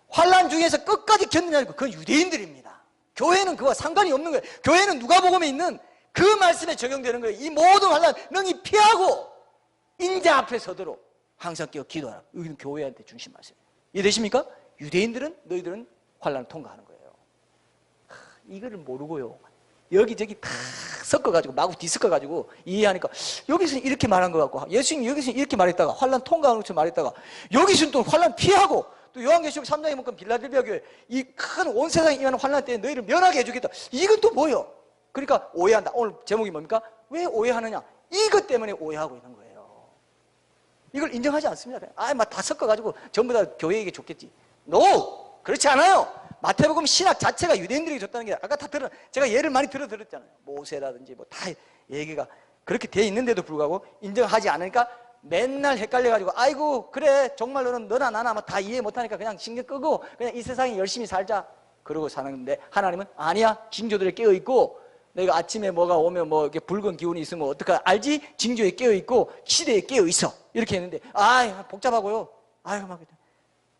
Speaker 2: 환난 중에서 끝까지 견디는 자가 그건 유대인들입니다. 교회는 그와 상관이 없는 거예요. 교회는 누가복음에 있는 그 말씀에 적용되는 거예요. 이 모든 환난 능히 피하고 인자 앞에 서도록 항상 끼어 기도하라. 여기는 교회한테 주신 말씀이에요. 이해되십니까? 유대인들은, 너희들은 환난을 통과하는 거예요. 이거를 모르고요, 여기저기 다 섞어가지고 마구 뒤섞어가지고 이해하니까, 여기서는 이렇게 말한 것 같고 예수님이 여기서는 이렇게 말했다가 환난 통과하는 것처럼 말했다가, 여기서는 또 환난 피하고, 또 요한계시록 3장에 보면 빌라델비아 교회 이 큰 온 세상에 임하는 환난 때에 너희를 면하게 해주겠다, 이건 또 뭐예요? 그러니까 오해한다. 오늘 제목이 뭡니까? 왜 오해하느냐? 이것 때문에 오해하고 있는 거예요. 이걸 인정하지 않습니다. 막 다 섞어가지고 전부 다 교회에게 줬겠지. No! 그렇지 않아요. 마태복음 신학 자체가 유대인들에게 줬다는 게, 아까 다 제가 예를 많이 들었잖아요. 모세라든지 뭐 다 얘기가 그렇게 돼 있는데도 불구하고 인정하지 않으니까 맨날 헷갈려가지고, 아이고 그래 정말로는 너나 나나 뭐 다 이해 못하니까 그냥 신경 끄고 그냥 이 세상에 열심히 살자, 그러고 사는데, 하나님은 아니야. 징조들에 깨어있고, 너희가 아침에 뭐가 오면 뭐 이렇게 붉은 기운이 있으면 어떡하 알지? 징조에 깨어있고 시대에 깨어있어, 이렇게 했는데, 복잡하고요, 막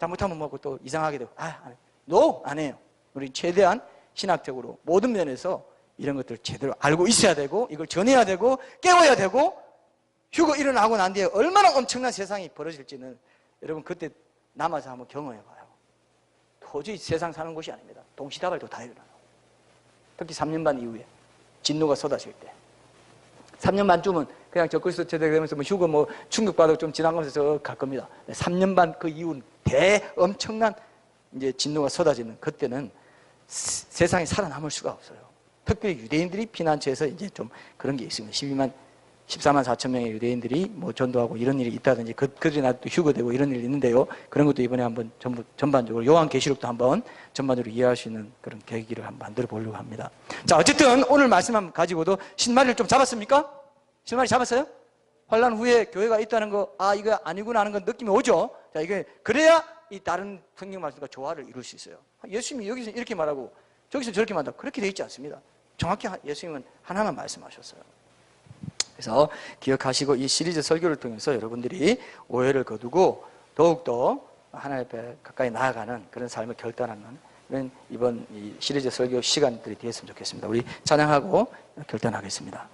Speaker 2: 잘못하면 뭐 또 이상하게 되고, 안 해. No, 안 해요. 우리 최대한 신학적으로 모든 면에서 이런 것들을 제대로 알고 있어야 되고, 이걸 전해야 되고 깨워야 되고, 휴거 일어나고 난 뒤에 얼마나 엄청난 세상이 벌어질지는 여러분 그때 남아서 한번 경험해 봐요. 도저히 세상 사는 곳이 아닙니다. 동시다발도 다 일어나요. 특히 3년 반 이후에 진노가 쏟아질 때, 3년 반쯤은 그냥 적그리스도 제대되면서 뭐 휴거 뭐 충격받고 좀 지나가면서 갈 겁니다. 3년 반 그 이후는 엄청난 이제 진노가 쏟아지는, 그때는 세상에 살아남을 수가 없어요. 특별히 유대인들이 피난처에서 이제 좀 그런 게 있습니다. 14만 4천 명의 유대인들이 뭐 전도하고 이런 일이 있다든지, 그들이 나도 휴거되고 이런 일이 있는데요. 그런 것도 이번에 한번 전반적으로 요한계시록도 한번 전반적으로 이해할 수 있는 그런 계기를 한번 만들어 보려고 합니다. 자, 어쨌든 오늘 말씀만 가지고도 신마리를 좀 잡았습니까? 신마리 잡았어요? 환란 후에 교회가 있다는 거, 이거 아니구나 하는 건 느낌이 오죠? 자, 이게 그래야 이 다른 성경 말씀과 조화를 이룰 수 있어요. 예수님이 여기서 이렇게 말하고 저기서 저렇게 말한다, 그렇게 되어 있지 않습니다. 정확히 예수님은 하나만 말씀하셨어요. 그래서 기억하시고 이 시리즈 설교를 통해서 여러분들이 오해를 거두고 더욱더 하나님 앞에 가까이 나아가는 그런 삶을 결단하는 그런 이번 이 시리즈 설교 시간들이 되었으면 좋겠습니다. 우리 찬양하고 결단하겠습니다.